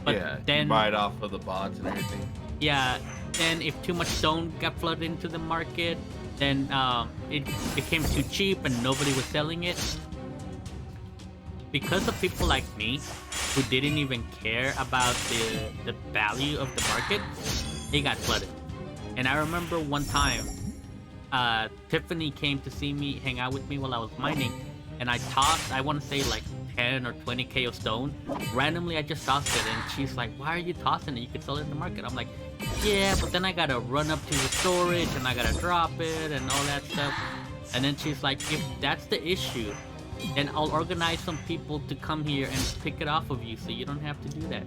But yeah, then you buy it off of the bots and everything. yeah, and if too much stone got flooded into the market, then it became too cheap and nobody was selling it. Because of people like me who didn't even care about the value of the market, it got flooded. And I remember one time, Tiffany came to see me, hang out with me while I was mining, and I tossed, I want to say like 10 or 20k of stone. Randomly, I just tossed it, and she's like, "Why are you tossing it? You could sell it in the market." I'm like, "Yeah, but then I gotta run up to the storage, and I gotta drop it, and all that stuff." And then she's like, "If that's the issue, then I'll organize some people to come here and pick it off of you, so you don't have to do that."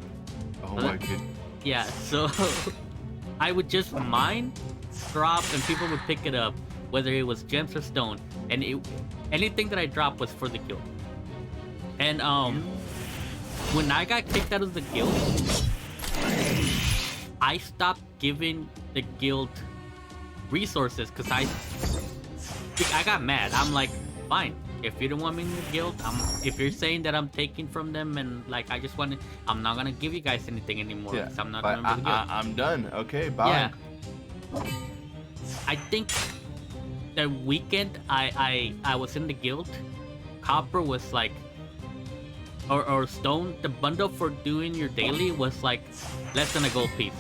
Oh my goodness. Yeah, so I would just mine, drop, and people would pick it up, whether it was gems or stone, and anything that I dropped was for the guild. And when I got kicked out of the guild, I stopped giving the guild resources because I got mad. I'm like, fine, if you don't want me in the guild, if you're saying that I'm taking from them and like I just want to, I'm not gonna give you guys anything anymore. Yeah, 'Cause I'm not but a member of the guild. I'm done. Okay, bye. Yeah. I think the weekend I was in the guild, copper was like, or stone, the bundle for doing your daily was like less than a gold piece.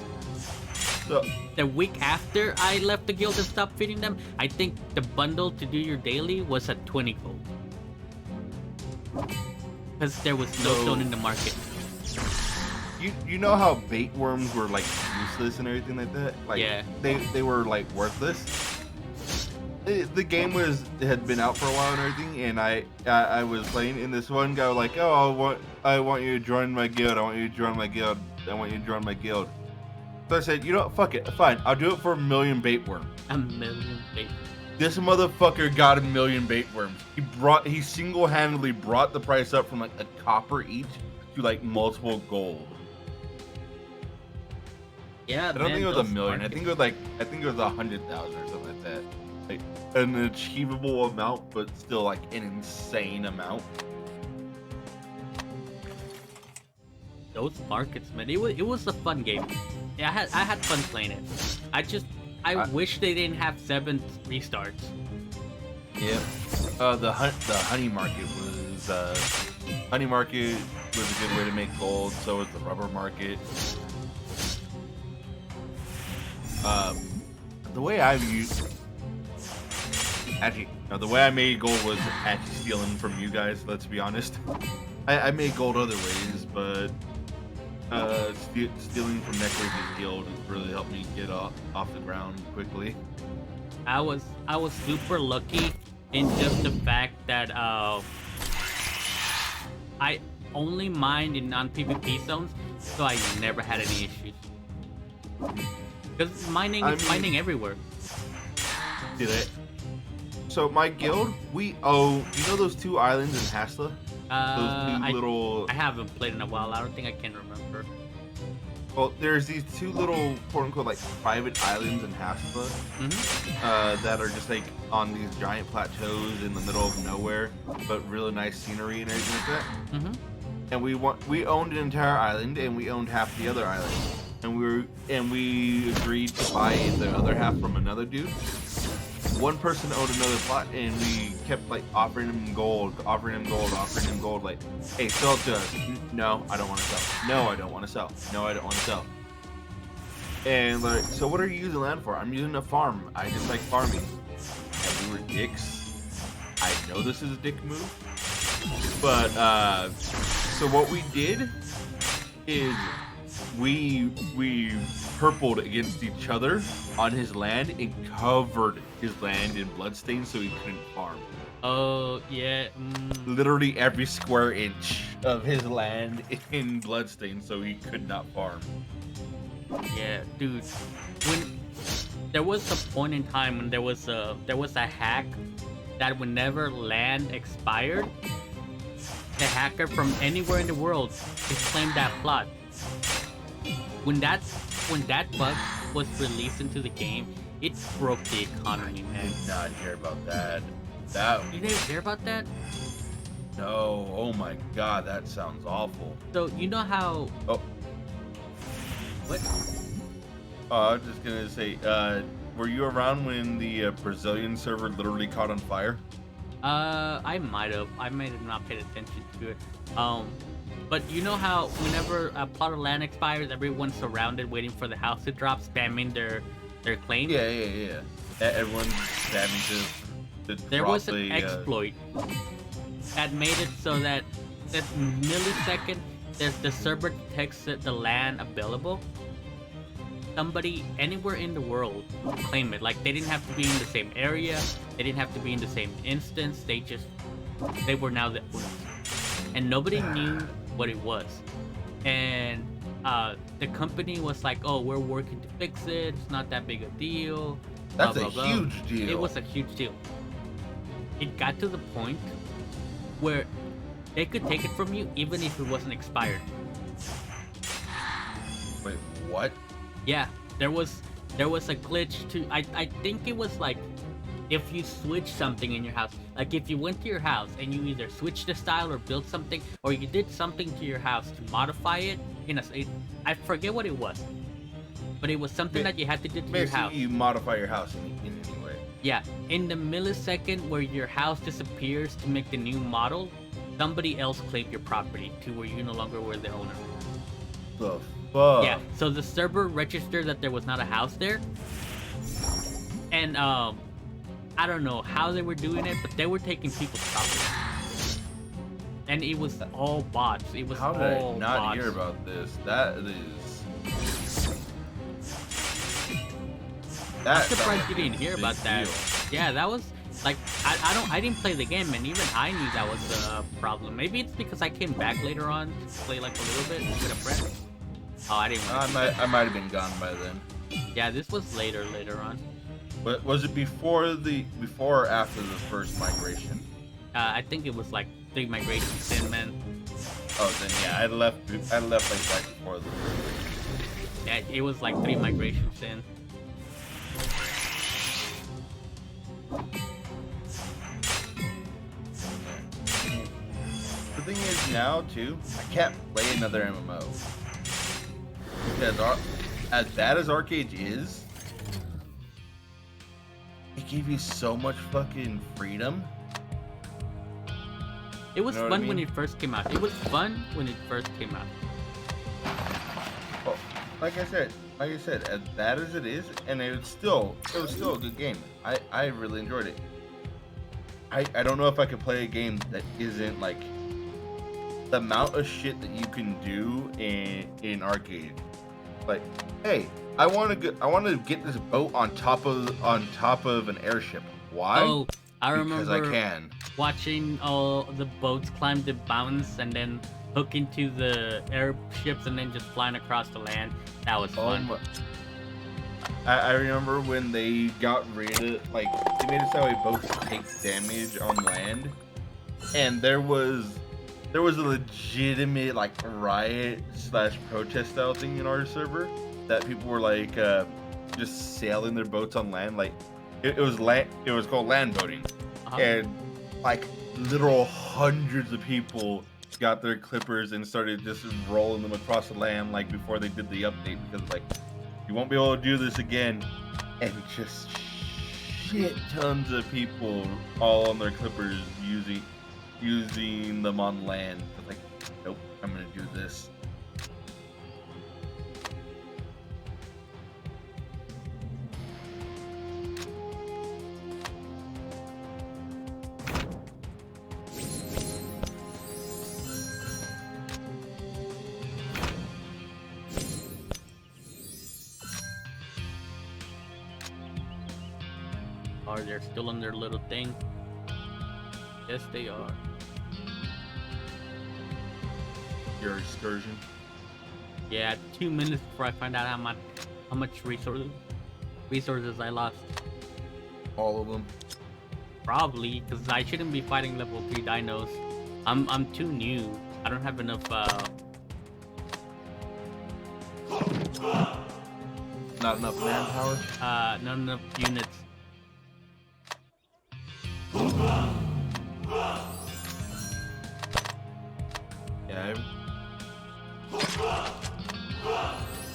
So, The week after I left the guild and stopped feeding them, I think the bundle to do your daily was at 20 gold. Because there was no stone in the market. you know how bait worms were like useless and everything like that? Like Yeah. they were like worthless. The game had been out for a while and everything, and I was playing, and this one guy was like, "Oh, I want you to join my guild. I want you to join my guild. I want you to join my guild." So I said, "You know what? Fuck it. Fine. I'll do it for 1,000,000 bait worm." A million bait. This motherfucker got 1,000,000 bait worms. He single-handedly brought the price up from like a copper each to like multiple gold. Yeah, I don't think it was 1,000,000. I think it was 100,000 or something like that. Like an achievable amount, but still like an insane amount. Those markets, man, it was a fun game. Yeah, I had fun playing it. I wish they didn't have 7 restarts. Yep. The honey market was a good way to make gold. So was the rubber market. The way I've used, actually, no, the way I made gold was actually stealing from you guys. Let's be honest. I made gold other ways, but stealing from Necro's guild really helped me get off the ground quickly. I was super lucky in just the fact that I only mined in non-PvP zones, so I never had any issues. Because mining everywhere. Did it? So my guild, you know those 2 islands in Hasla? Those 2 little. I haven't played in a while. I don't think I can remember. Well, there's these 2 little quote-unquote like private islands in Hasla that are just like on these giant plateaus in the middle of nowhere, but really nice scenery and everything like that. And we owned an entire island, and we owned half the other island, and we agreed to buy the other half from another dude. One person owned another plot, and we kept like offering him gold, like, "Hey, sell it to us." No, I don't want to sell. No, I don't want to sell. No, I don't want to sell. And like, so what are you using land for? I'm using a farm. I just like farming. And we were dicks. I know this is a dick move, but so what we did is we purpled against each other on his land and covered his land in bloodstains so he couldn't farm. Oh yeah. Literally every square inch of his land in bloodstains so he could not farm. Yeah, dude. there was a point in time when there was a hack that whenever land expired, the hacker from anywhere in the world could claim that plot. When that bug was released into the game, it broke the economy, I man. did not hear about that. That You didn't hear about that? no. Oh my god, that sounds awful. So you know how? Oh, What? I was just gonna say, were you around when the Brazilian server literally caught on fire? I might have. I might have not paid attention to it. But you know how whenever a plot of land expires, everyone's surrounded waiting for the house to drop, spamming their claim. Yeah. Everyone's having to There drop was an the, exploit that made it so that that millisecond the server detects the land available. Somebody anywhere in the world could claim it. Like they didn't have to be in the same area, they didn't have to be in the same instance. They were now the owners, and nobody knew what it was. And the company was like, "Oh, we're working to fix it. It's not that big a deal." That's blah, a blah, blah. huge deal. It was a huge deal. It got to the point where they could take it from you even if it wasn't expired. Wait, what? Yeah, there was a glitch to I think it was like if you switch something in your house, like if you went to your house and you either switched the style or built something, or you did something to your house to modify it I forget what it was, but it was something that you had to do to your Basically, house. you modify your house in any way. Yeah, in the millisecond where your house disappears to make the new model, somebody else claimed your property to where you no longer were the owner. The fuck? Yeah, so the server registered that there was not a house there. And I don't know how they were doing it, but they were taking people's property. And it was all bots. It was How did all I not bots. hear about this? That is. I'm That surprised sounds you like didn't a hear big about that. deal. Yeah, that was like I didn't play the game, and even I knew that was a problem. Maybe it's because I came back later on to play like a little bit with a friend. Oh, I didn't. Want to I might have been gone by then. Yeah, this was later on. But was it before or after the first migration? I think it was like 3 migrations in, man. Oh, then yeah, I left like right before the migration. Yeah, it was like 3 migrations in. The thing is now too, I can't play another MMO because as bad as Arcade is, it gave you so much fucking freedom. It was You know what I fun when mean? it first came out. It was fun when it first came out. Well, like I said, as bad as it is, and it was still a good game. I really enjoyed it. I don't know if I could play a game that isn't like the amount of shit that you can do in Arcade. Like, hey, I want to get this boat on top of an airship. Why? Oh, I Because remember I can. watching all the boats climb the mountains and then hook into the airships and then just flying across the land. That was fun. I remember when they got rid of, like, they made it so boats take damage on land, and there was a legitimate like riot / protest style thing in our server that people were like just sailing their boats on land. Like it was called land boating, Uh-huh. and like literal hundreds of people got their clippers and started just rolling them across the land like before they did the update, because like you won't be able to do this again, and just shit tons of people all on their clippers using them on land. But like, nope, I'm gonna do this. Or they're still on their little thing. Yes, they are. Your excursion. Yeah, 2 minutes before I find out how much resources resources I lost? All of them. Probably, because I shouldn't be fighting level 3 dinos. I'm too new. I don't have enough Not enough manpower. not enough units.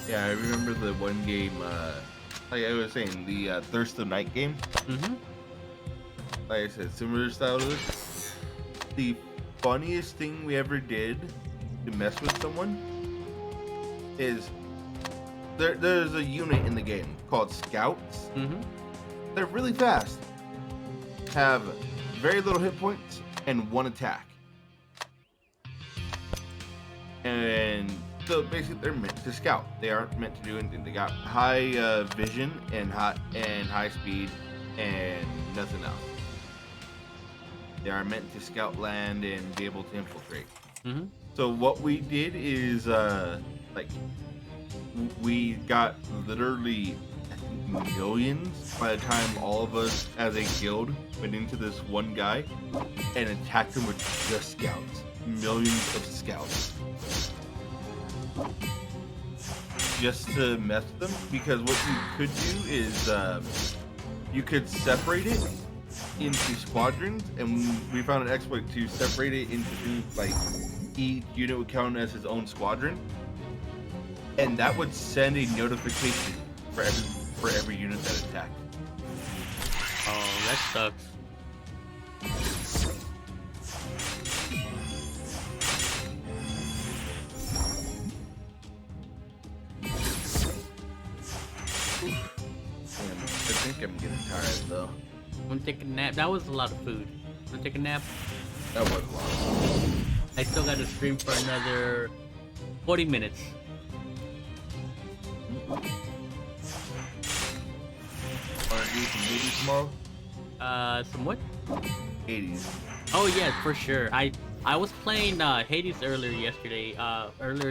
Yeah, I remember the one game, like I was saying, the Thirst of Night game. Mm-hmm. Like I said, similar style to this. The funniest thing we ever did to mess with someone is there's a unit in the game called Scouts. Mm-hmm. They're really fast, have very little hit points, and 1 attack. And so basically, they're meant to scout. They aren't meant to do anything. They got high vision and high speed, and nothing else. They are meant to scout land and be able to infiltrate. Mm-hmm. So what we did is, like, we got literally, I think, millions by the time all of us as a guild went into this one guy and attacked him with just scouts. Millions of scouts. Just to mess with them, because what you could do is you could separate it into squadrons, and we found an exploit to separate it into, like, each unit would count as his own squadron, and that would send a notification for every unit that attacked. Oh, that sucks. And I think I'm getting tired though. I'm gonna take a nap. That was a lot of food. I'm gonna take a nap. That was a lot. I still got to stream for another 40 minutes. Want to do some 80s tomorrow? Some what? 80s. Oh yeah, for sure. I was playing Hades earlier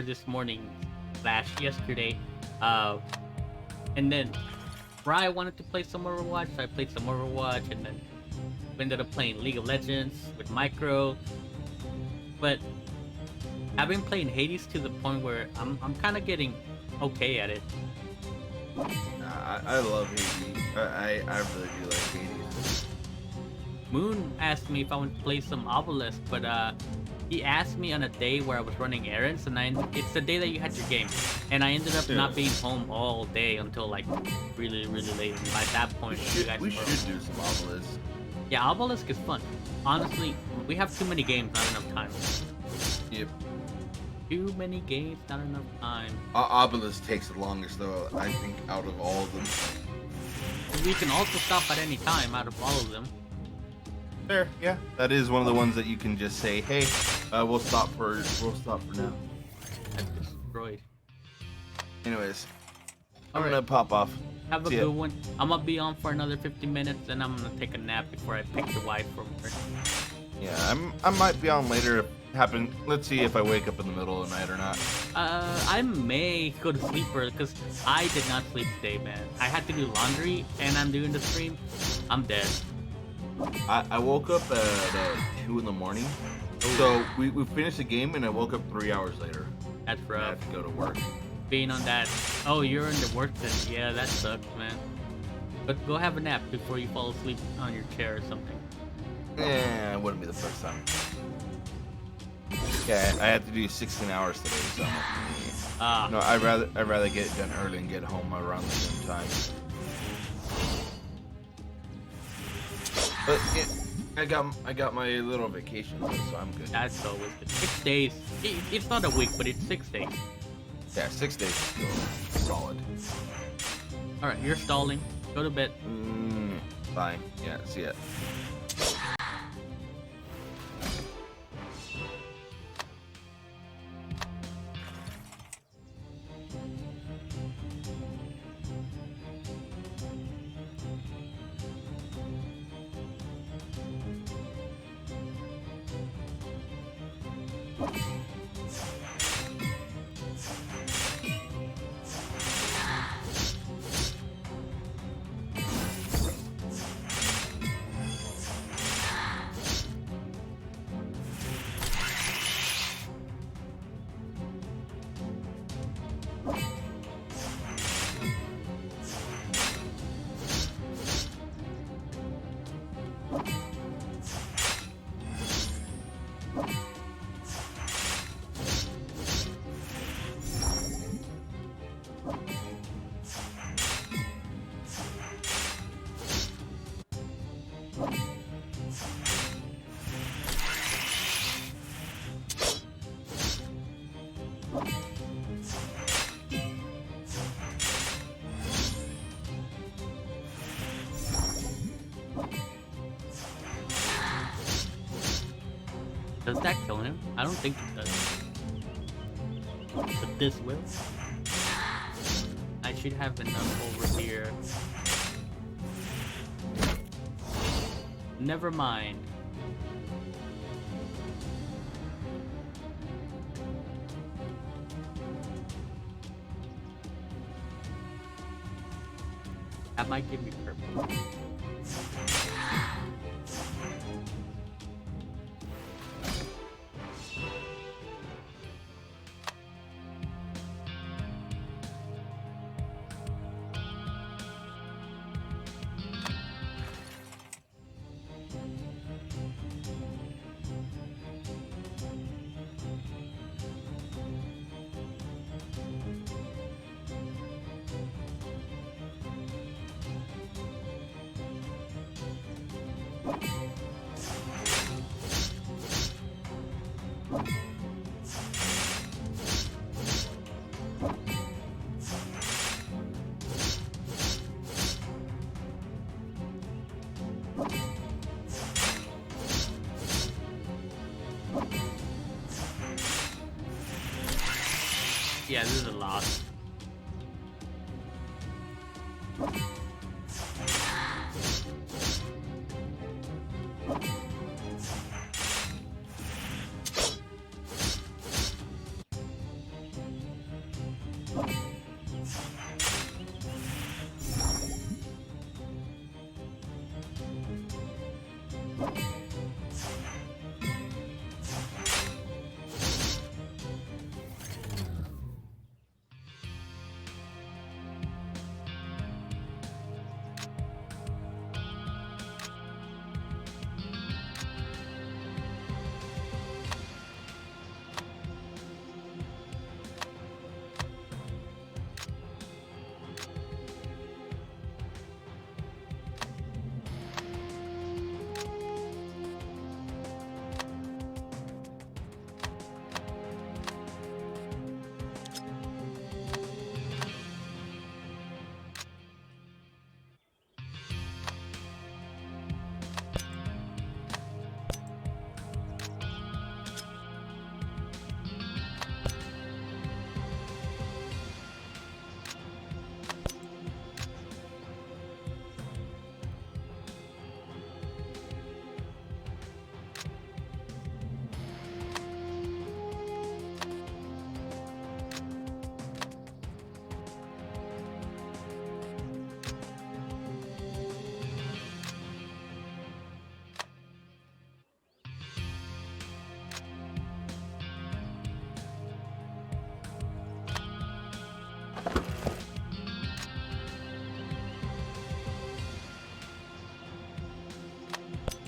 this morning / yesterday. And then Rye wanted to play some Overwatch, so I played some Overwatch, and then we ended up playing League of Legends with Micro. But I've been playing Hades to the point where I'm kind of getting okay at it. I love Hades. I really do like Hades. Moon asked me if I want to play some Obelisk, but he asked me on a day where I was running errands, and it's the day that you had your game, and I ended up not being home all day until like really late. And by that point, you guys We were should do some Obelisk. Yeah, Obelisk is fun. Honestly, we have too many games, not enough time. Yep. Too many games, not enough time. Obelisk takes the longest though, I think, out of all of them. We can also stop at any time out of all of them. Fair, yeah. That is one of the ones that you can just say, hey, we'll stop for now. That's destroyed. Anyways, I'm Alright. gonna pop off. Have a See ya. good one. I'm gonna be on for another 50 minutes, and I'm gonna take a nap before I pick the wife from work. Yeah, I might be on later. Let's see if I wake up in the middle of the night or not. I may go to sleep early because I did not sleep today, man. I had to do laundry, and I'm doing the stream. I'm dead. I woke up at 2 in the morning. So we finished the game and I woke up 3 hours later. That's I rough. had to go to work. Being on that. Oh, you're in the work then. Yeah, that sucks, man. But go have a nap before you fall asleep on your chair or something. It wouldn't be the first time. Yeah, I had to do 16 hours today, so no, I'd rather get it done early and get home around the same time. But yeah, I got my little vacation, so I'm good. That's always good. 6 days. It's not a week, but it's 6 days. Yeah, 6 days is still solid. Alright, you're stalling. Go to bed. Fine. Yeah, see ya. Does that kill him? I don't think it does. But this will. I should have enough over here. Never mind. That might give me purple. Yeah, this is a lot.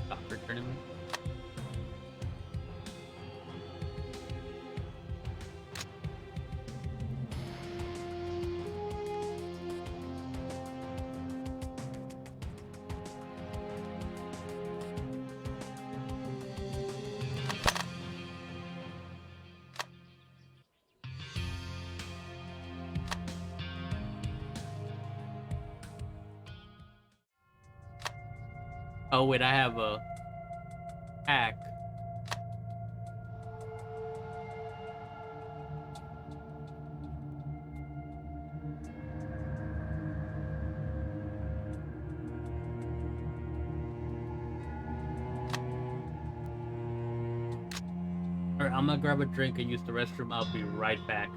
Soccer tournament. Oh wait, I have a hack. Alright, I'm gonna grab a drink and use the restroom. I'll be right back.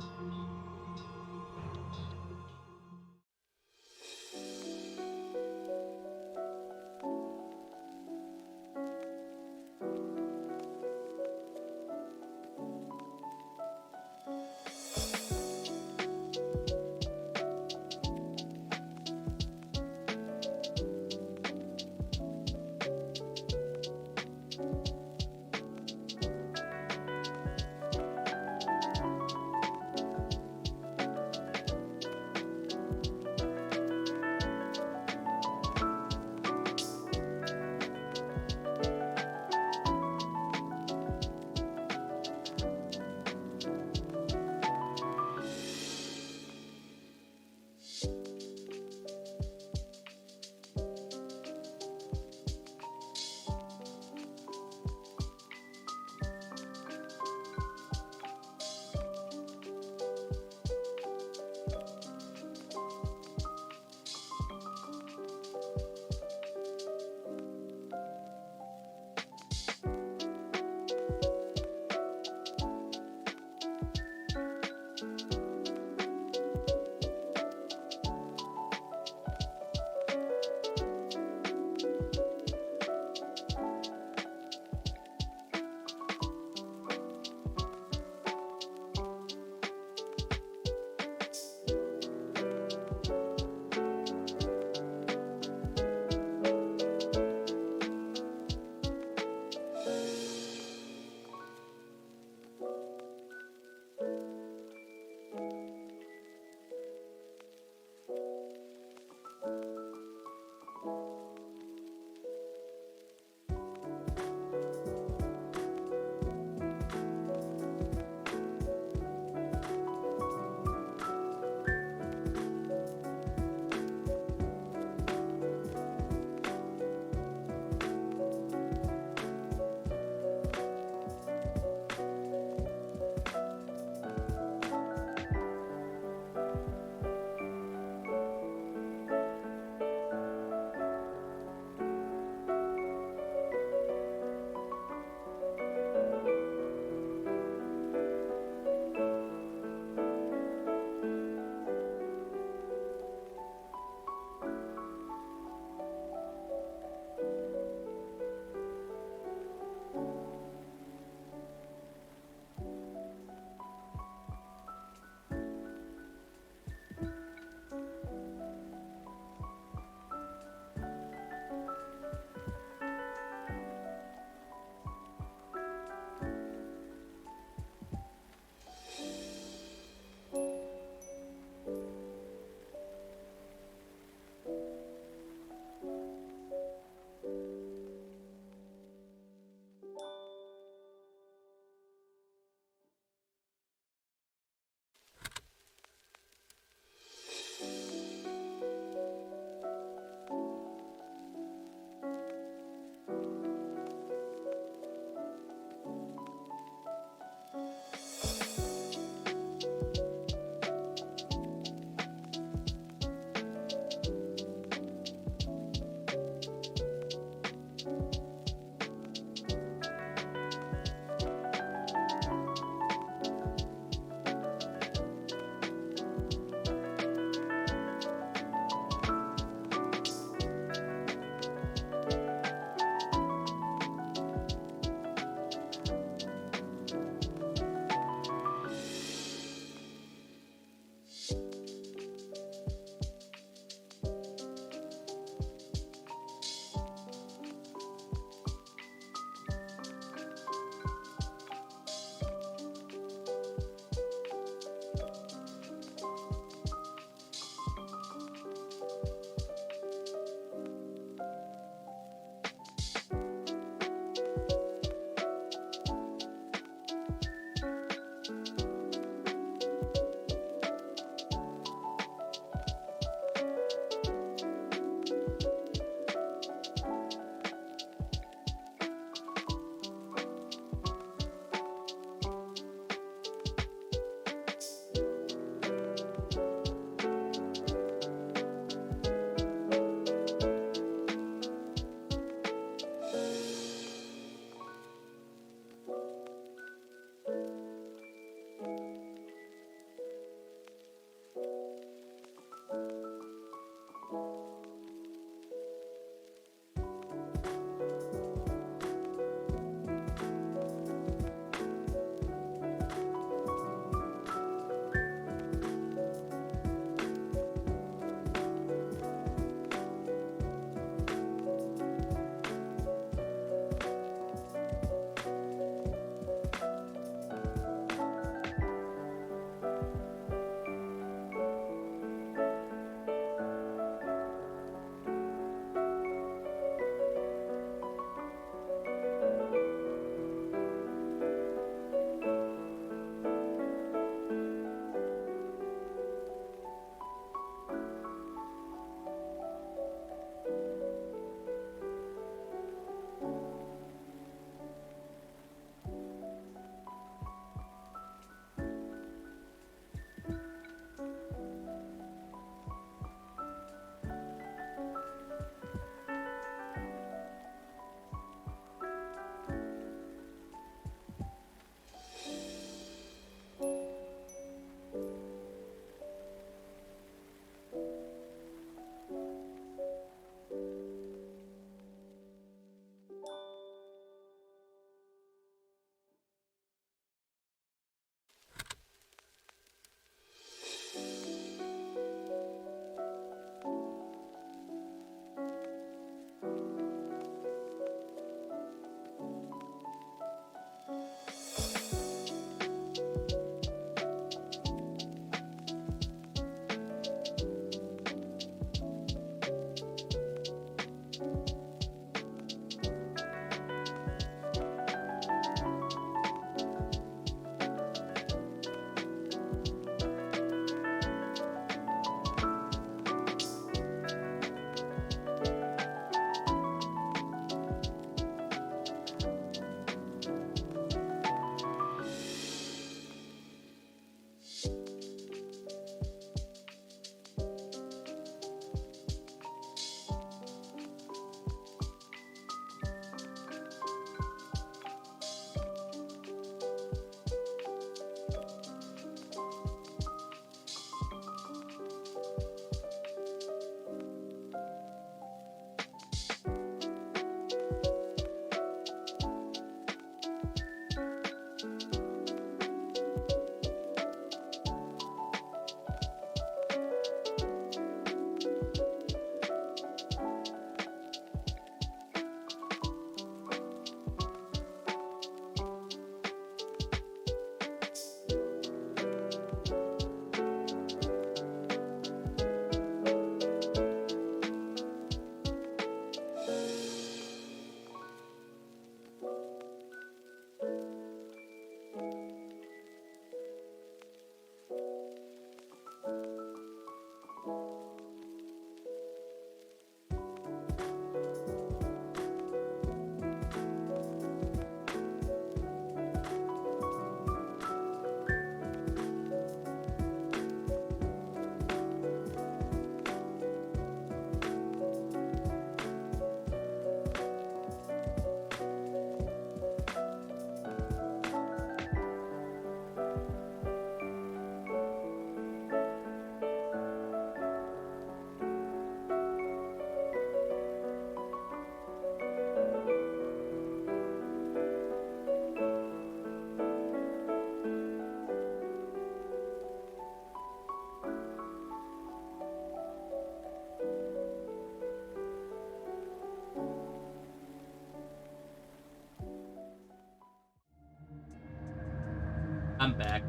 I'm back.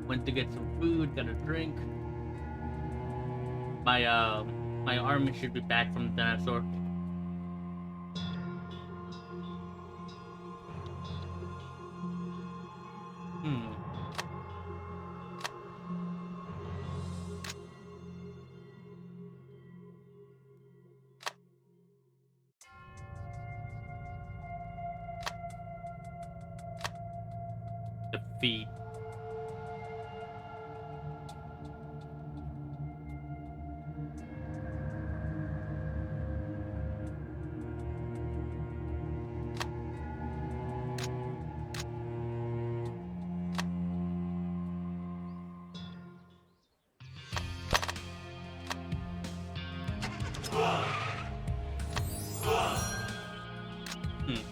Went to get some food, got a drink. My army should be back from the dinosaur. Hmm. Defeat. Hmm.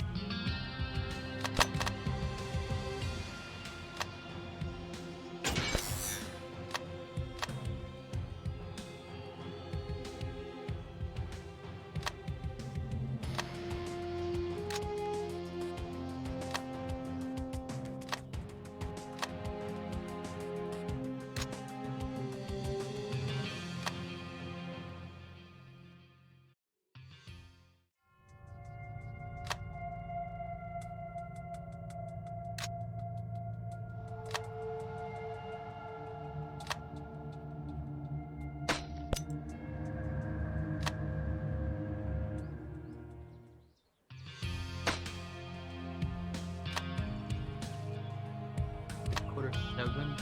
Quarter 7.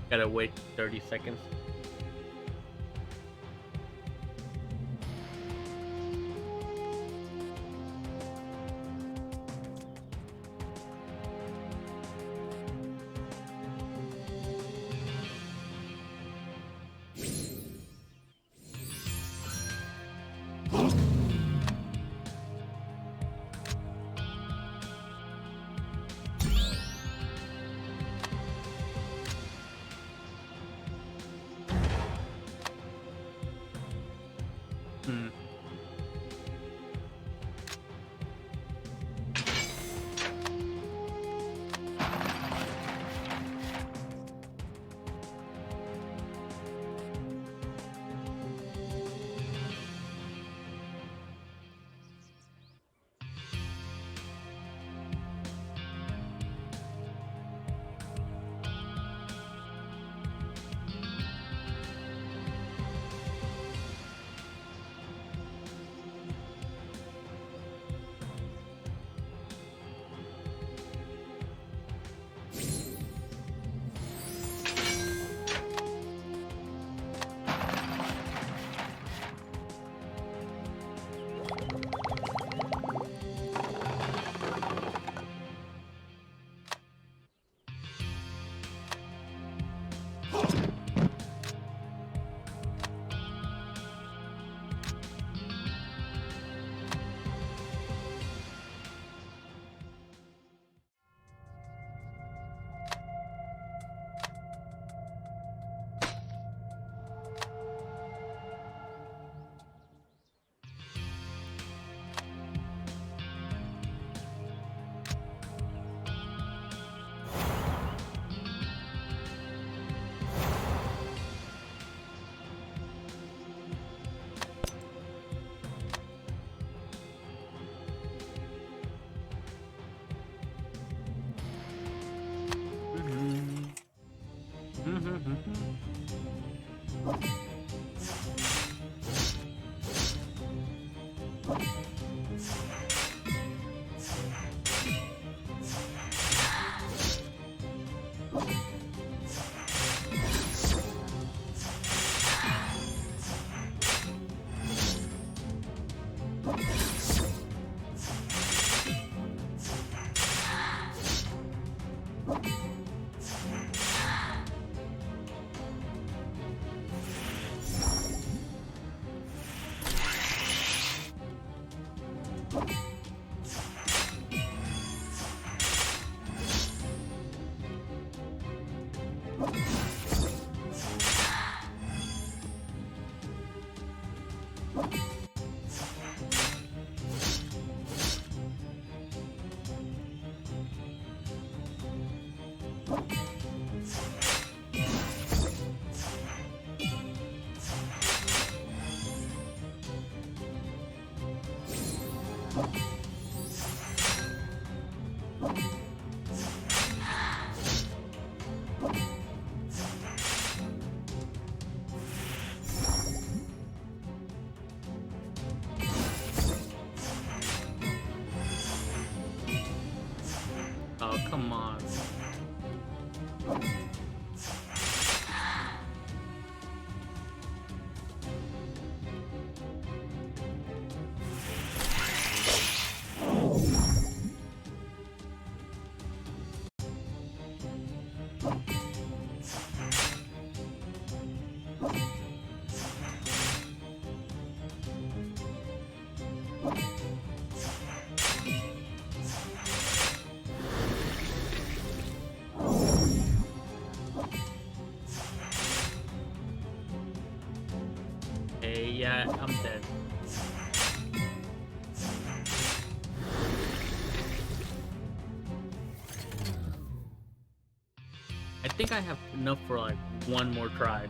Gotta wait 30 seconds. Hmm. Oh, come on. Hey, yeah, I'm dead. I think I have enough for like one more try.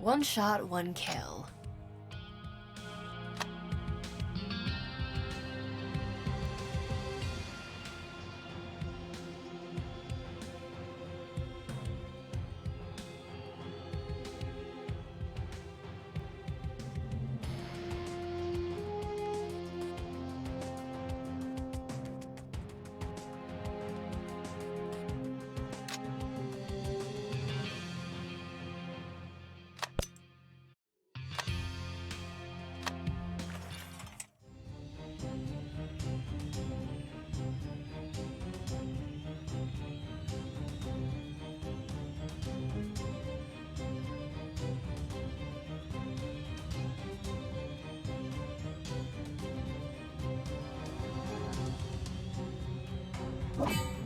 One shot, one kill. Hmm.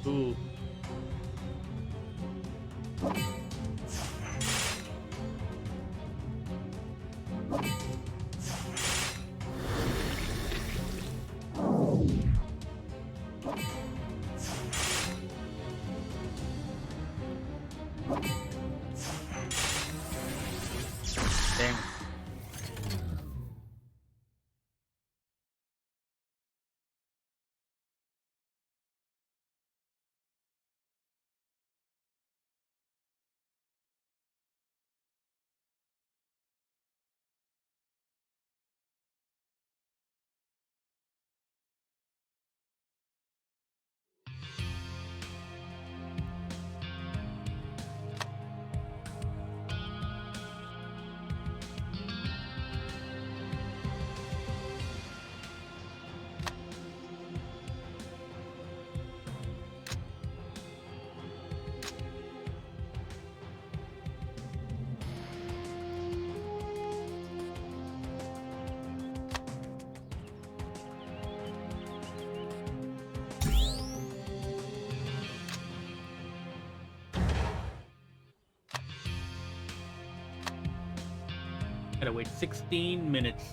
Ooh. Damn. Gotta wait 16 minutes.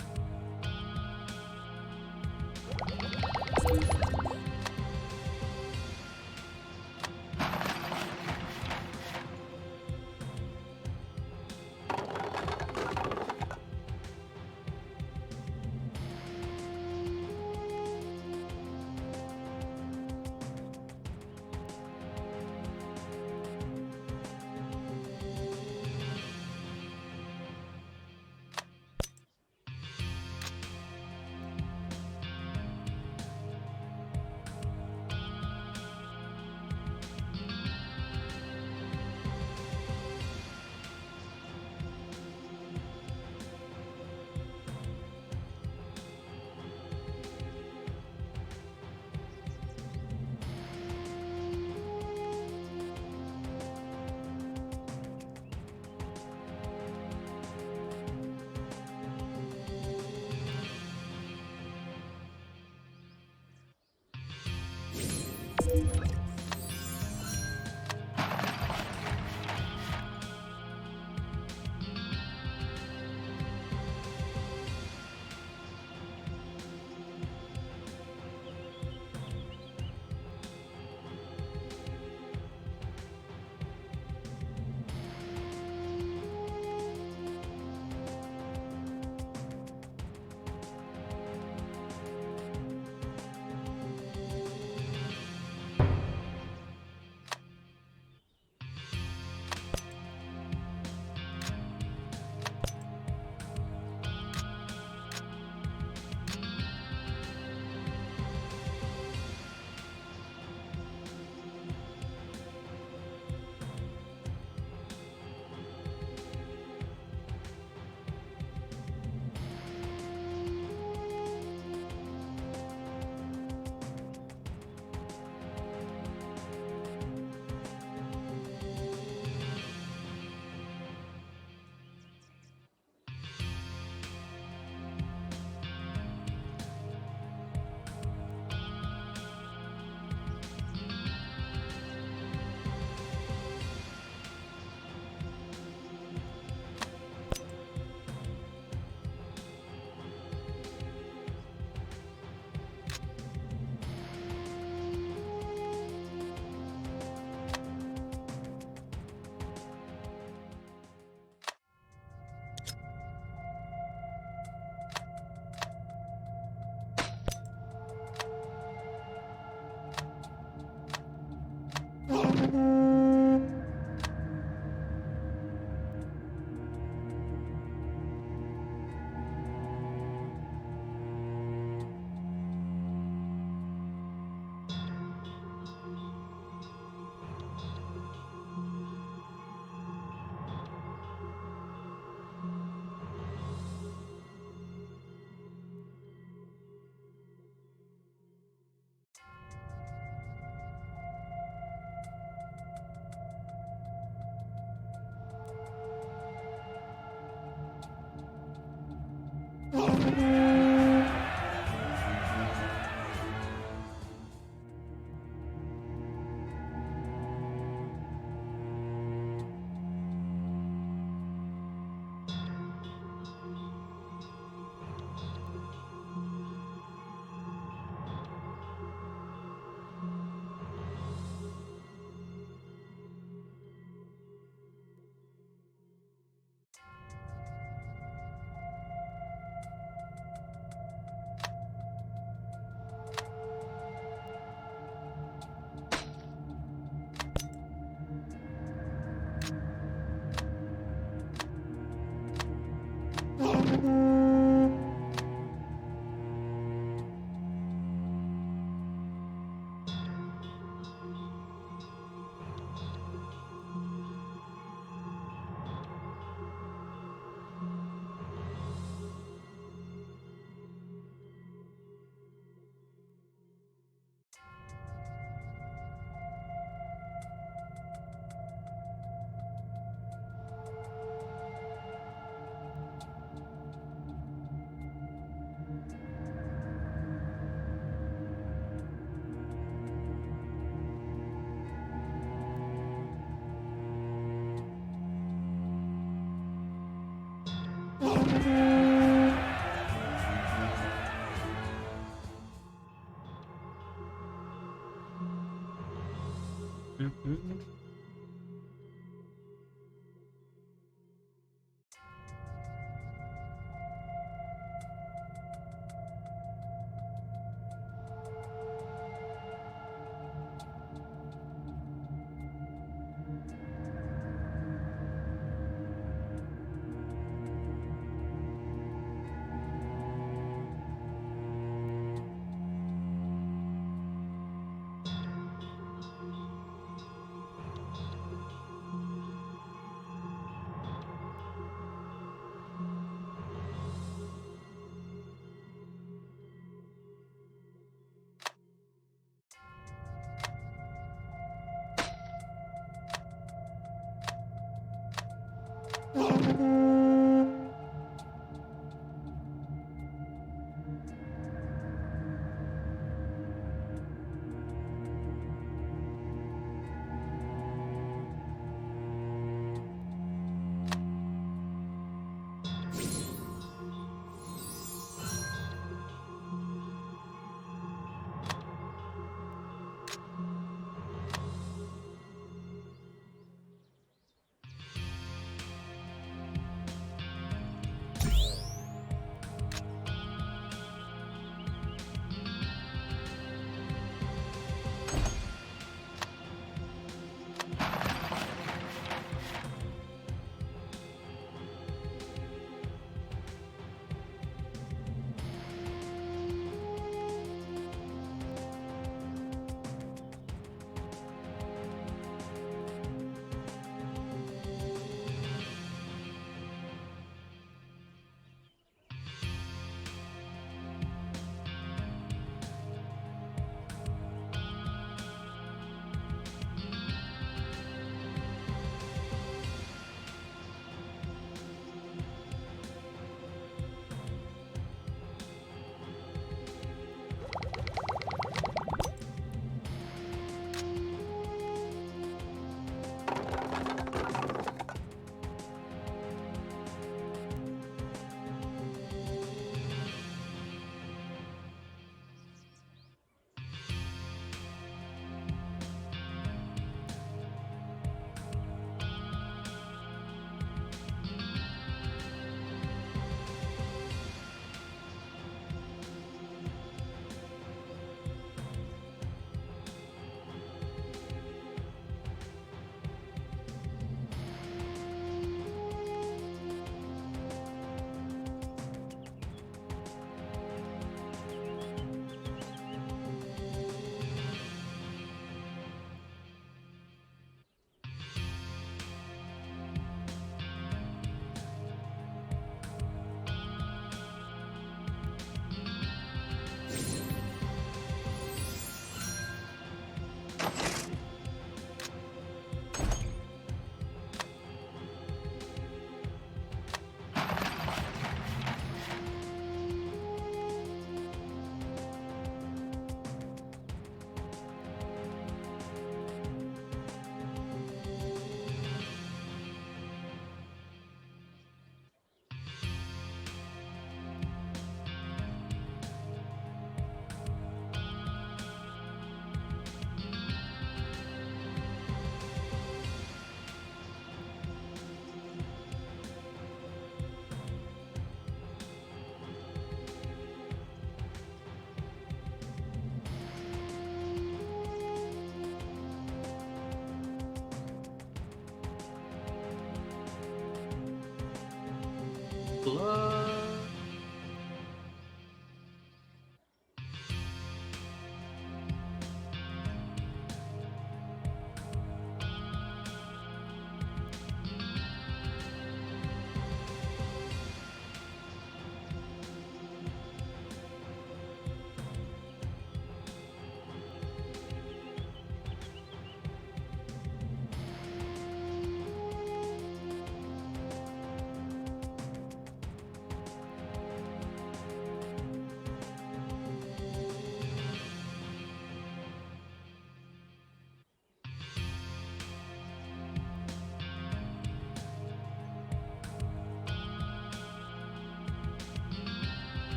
blood.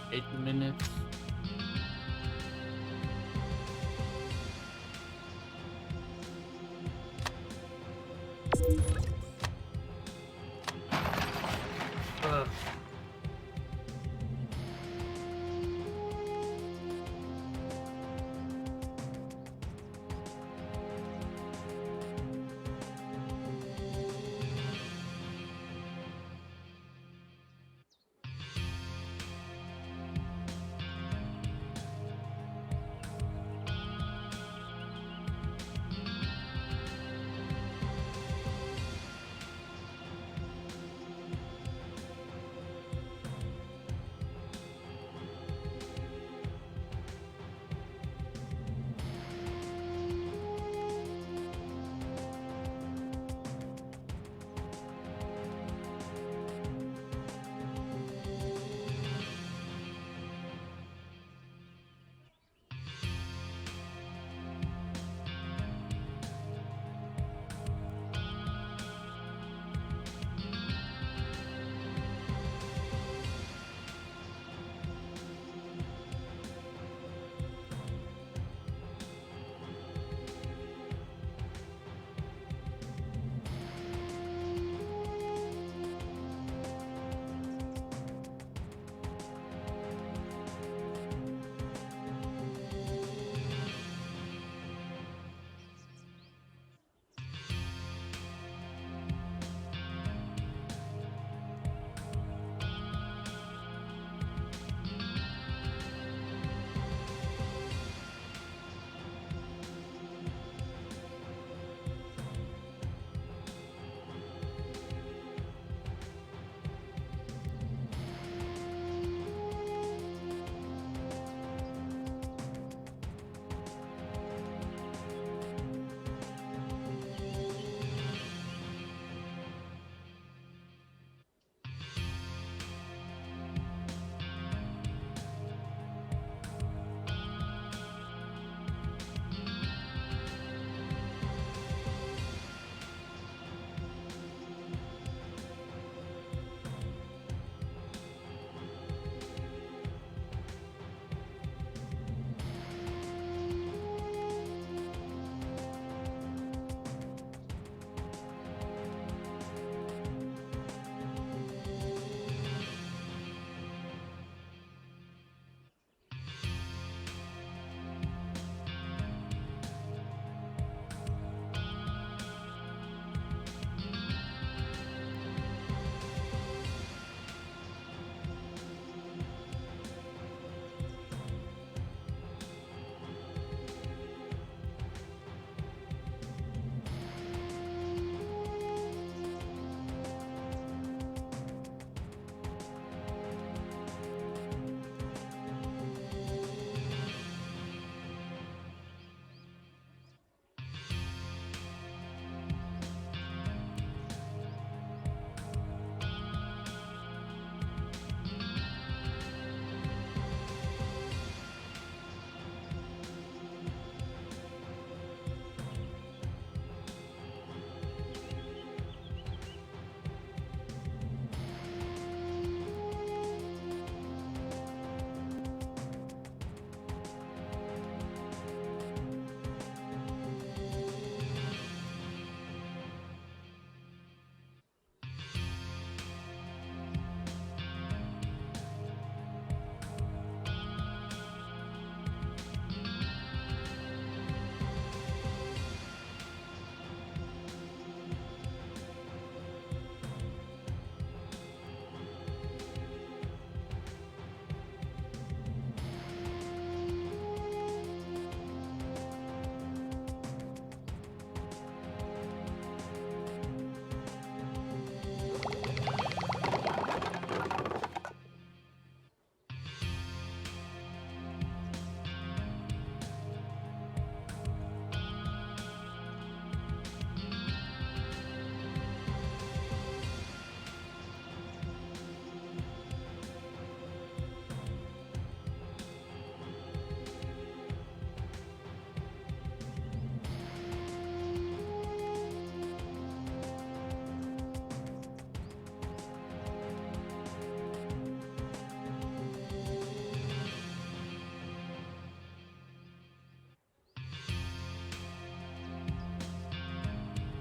Eight minutes. Ugh.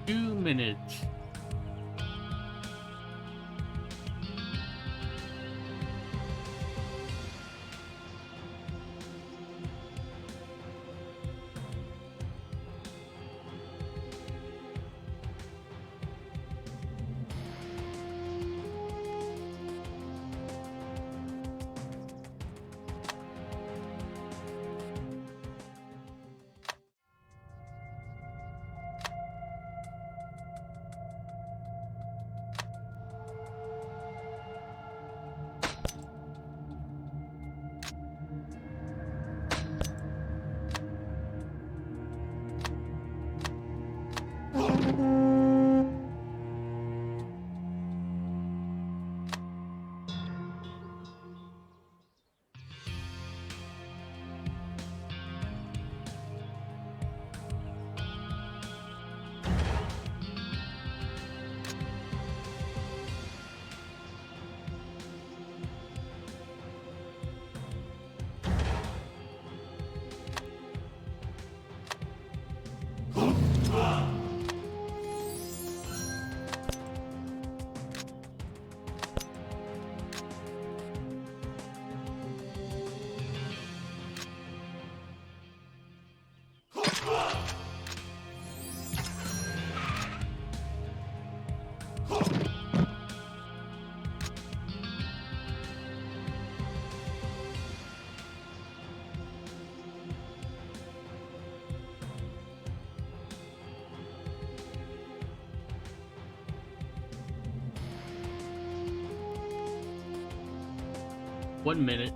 2 minutes. One minute.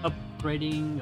Upgrading.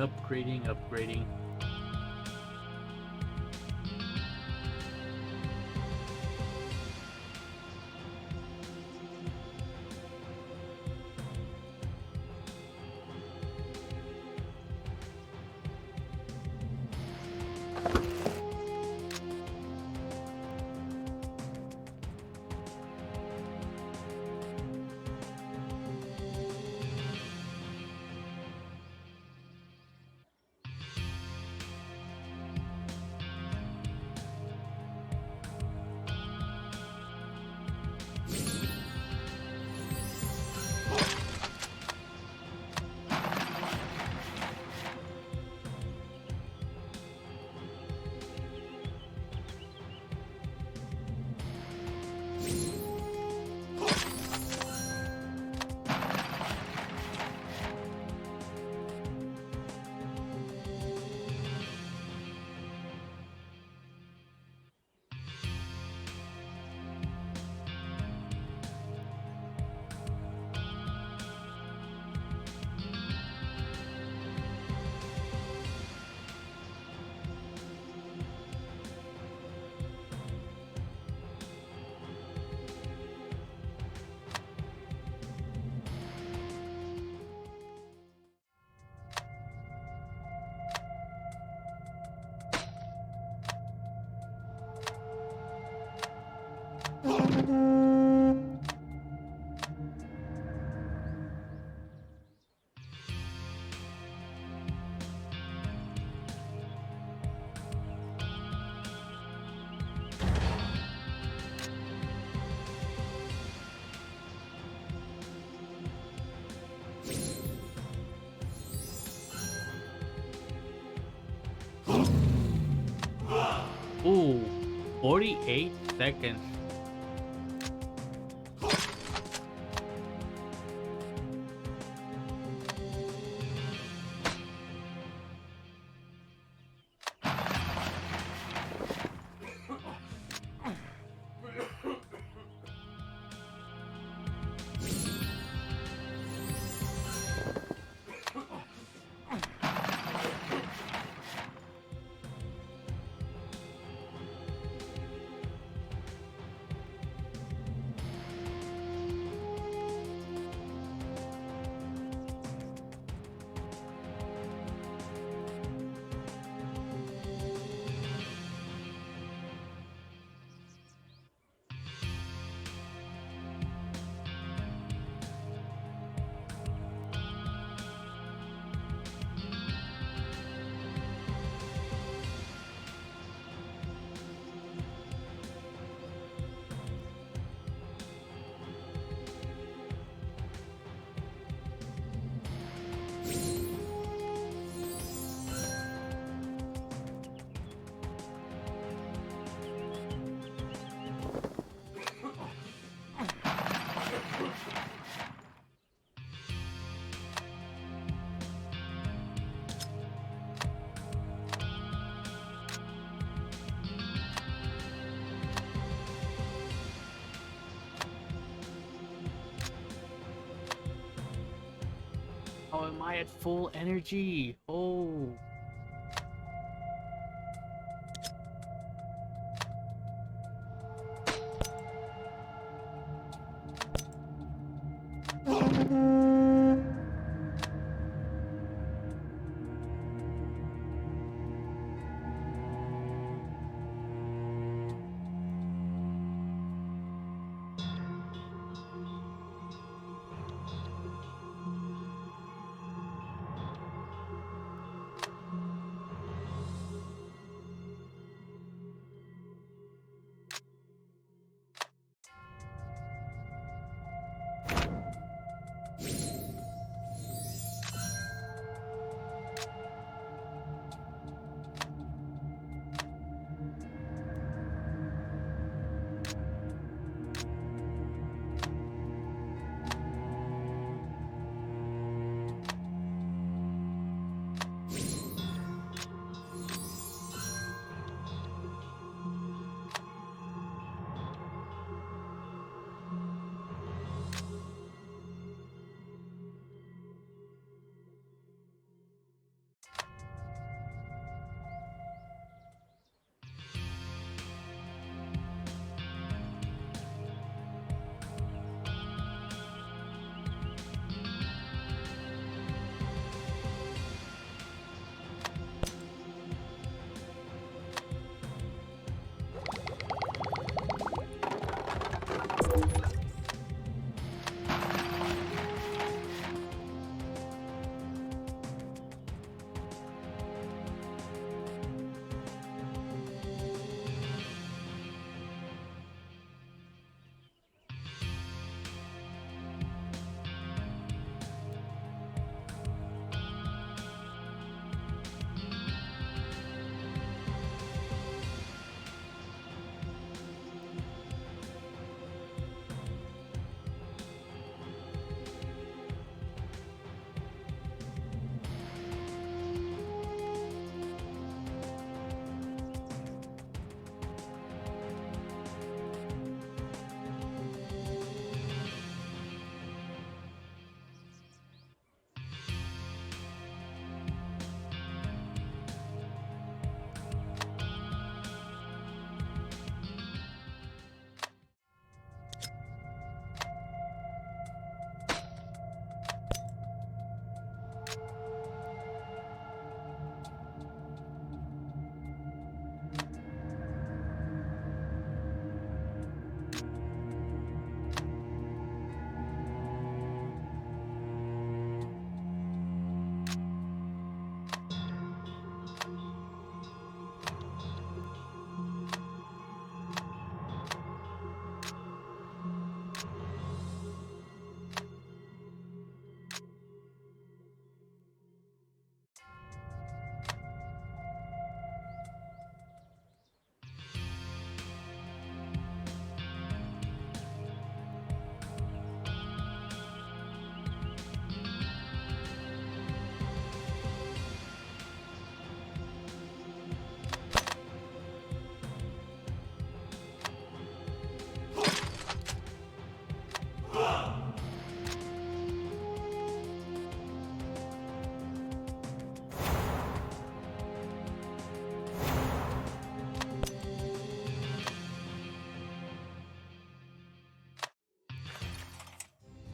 Ooh, 48 seconds. How am I at full energy? Oh.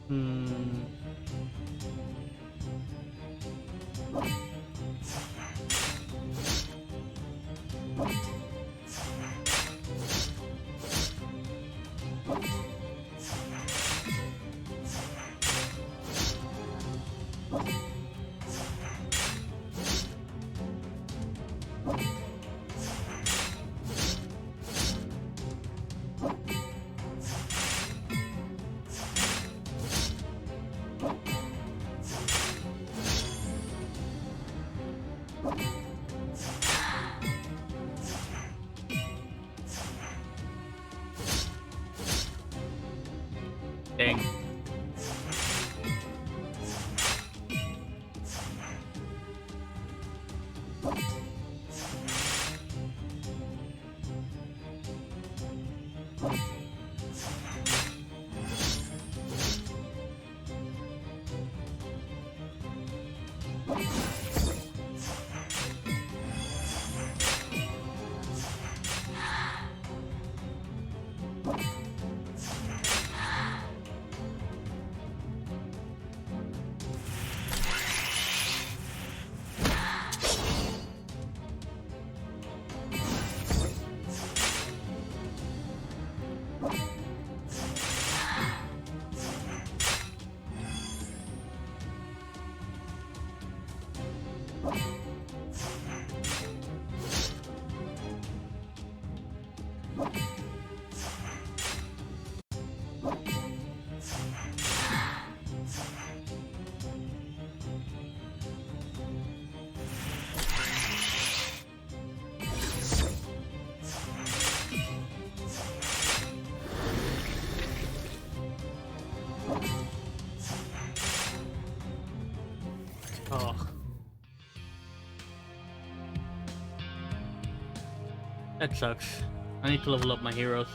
Hmm. Dang. Oh. That sucks. I need to level up my heroes.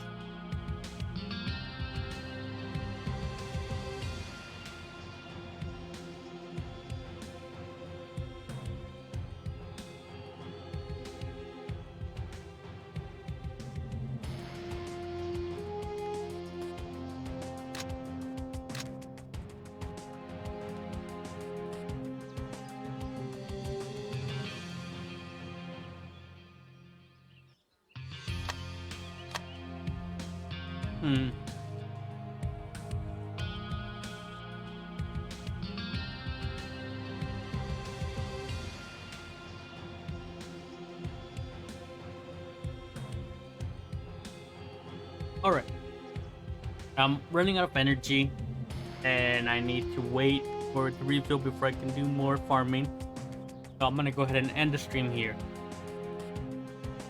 Hmm. Alright. I'm running out of energy and I need to wait for it to refill before I can do more farming. So I'm gonna go ahead and end the stream here.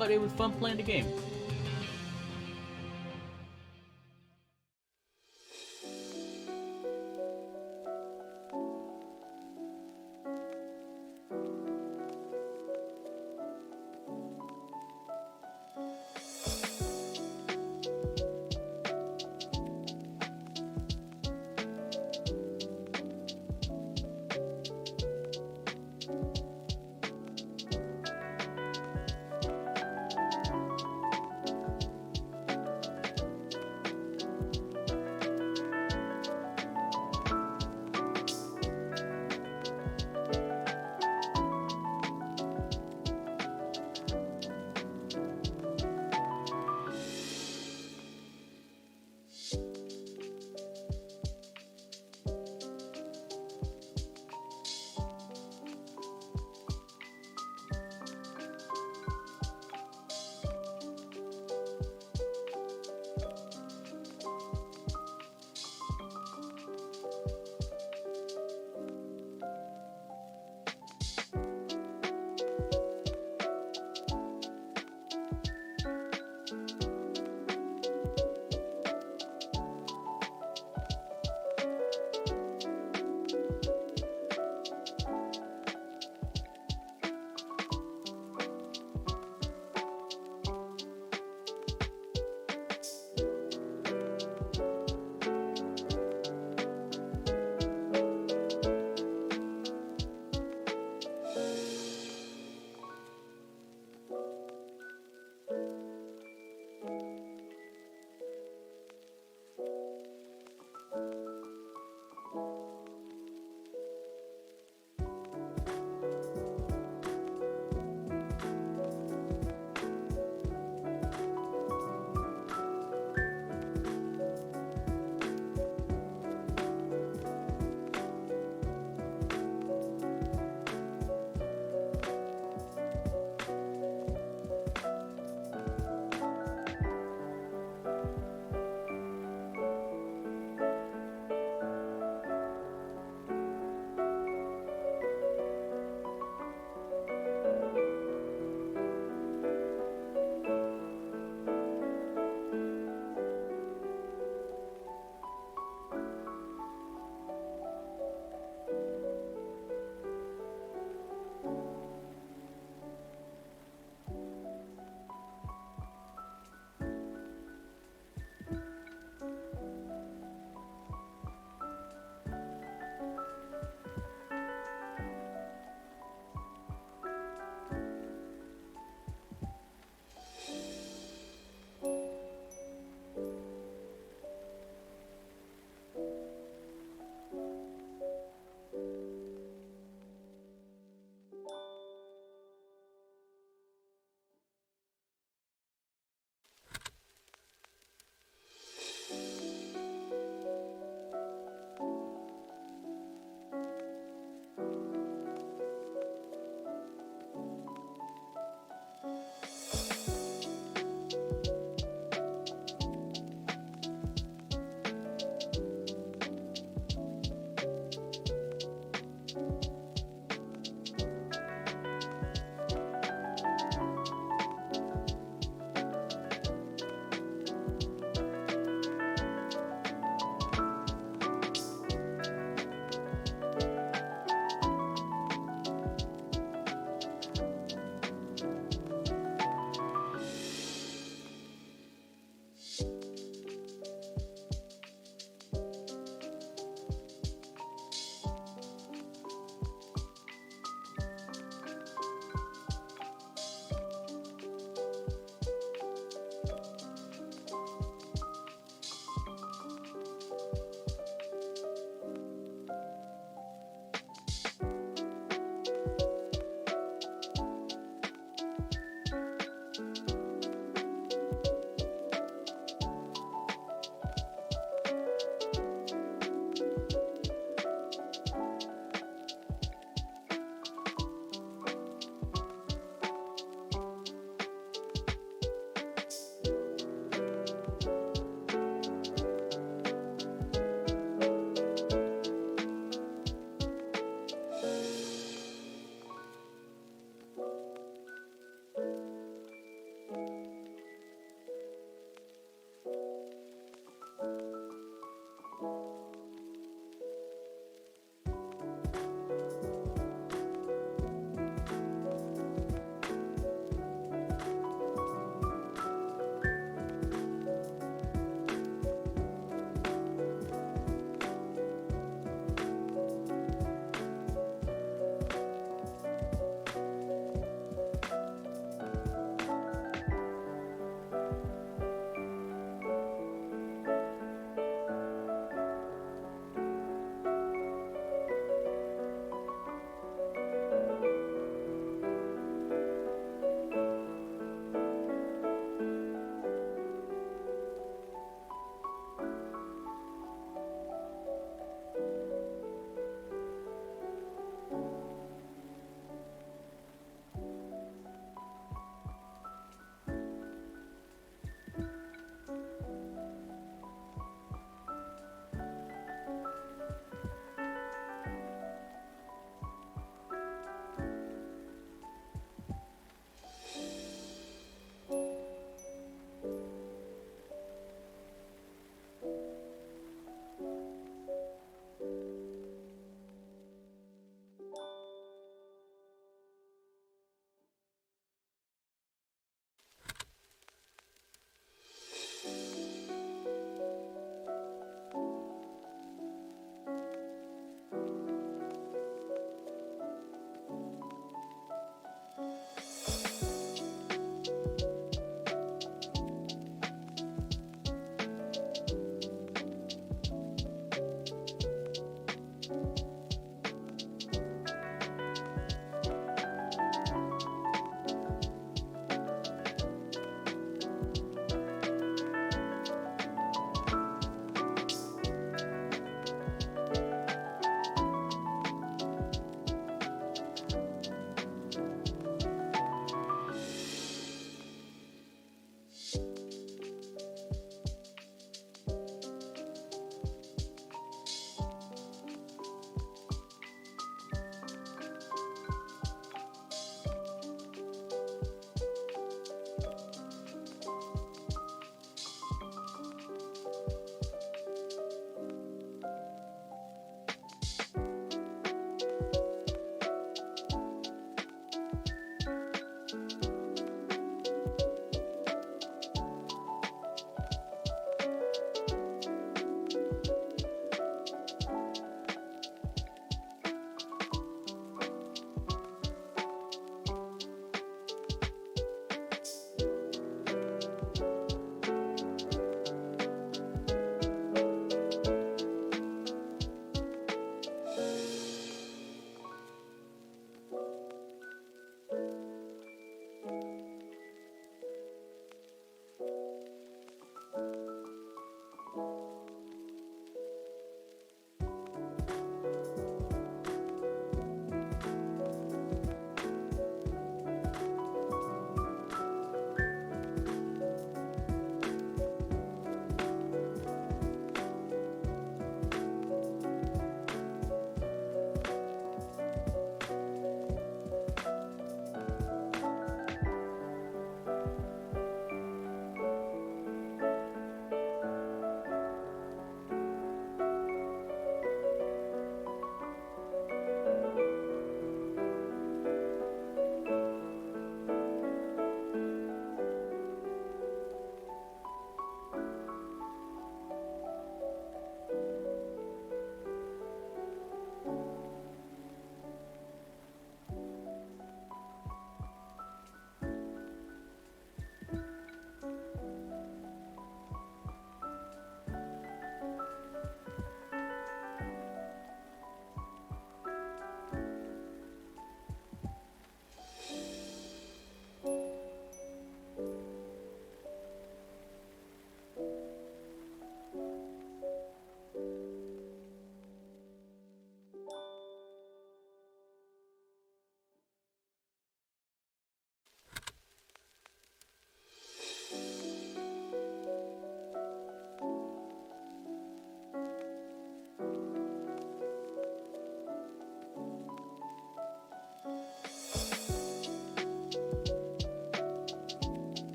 But it was fun playing the game.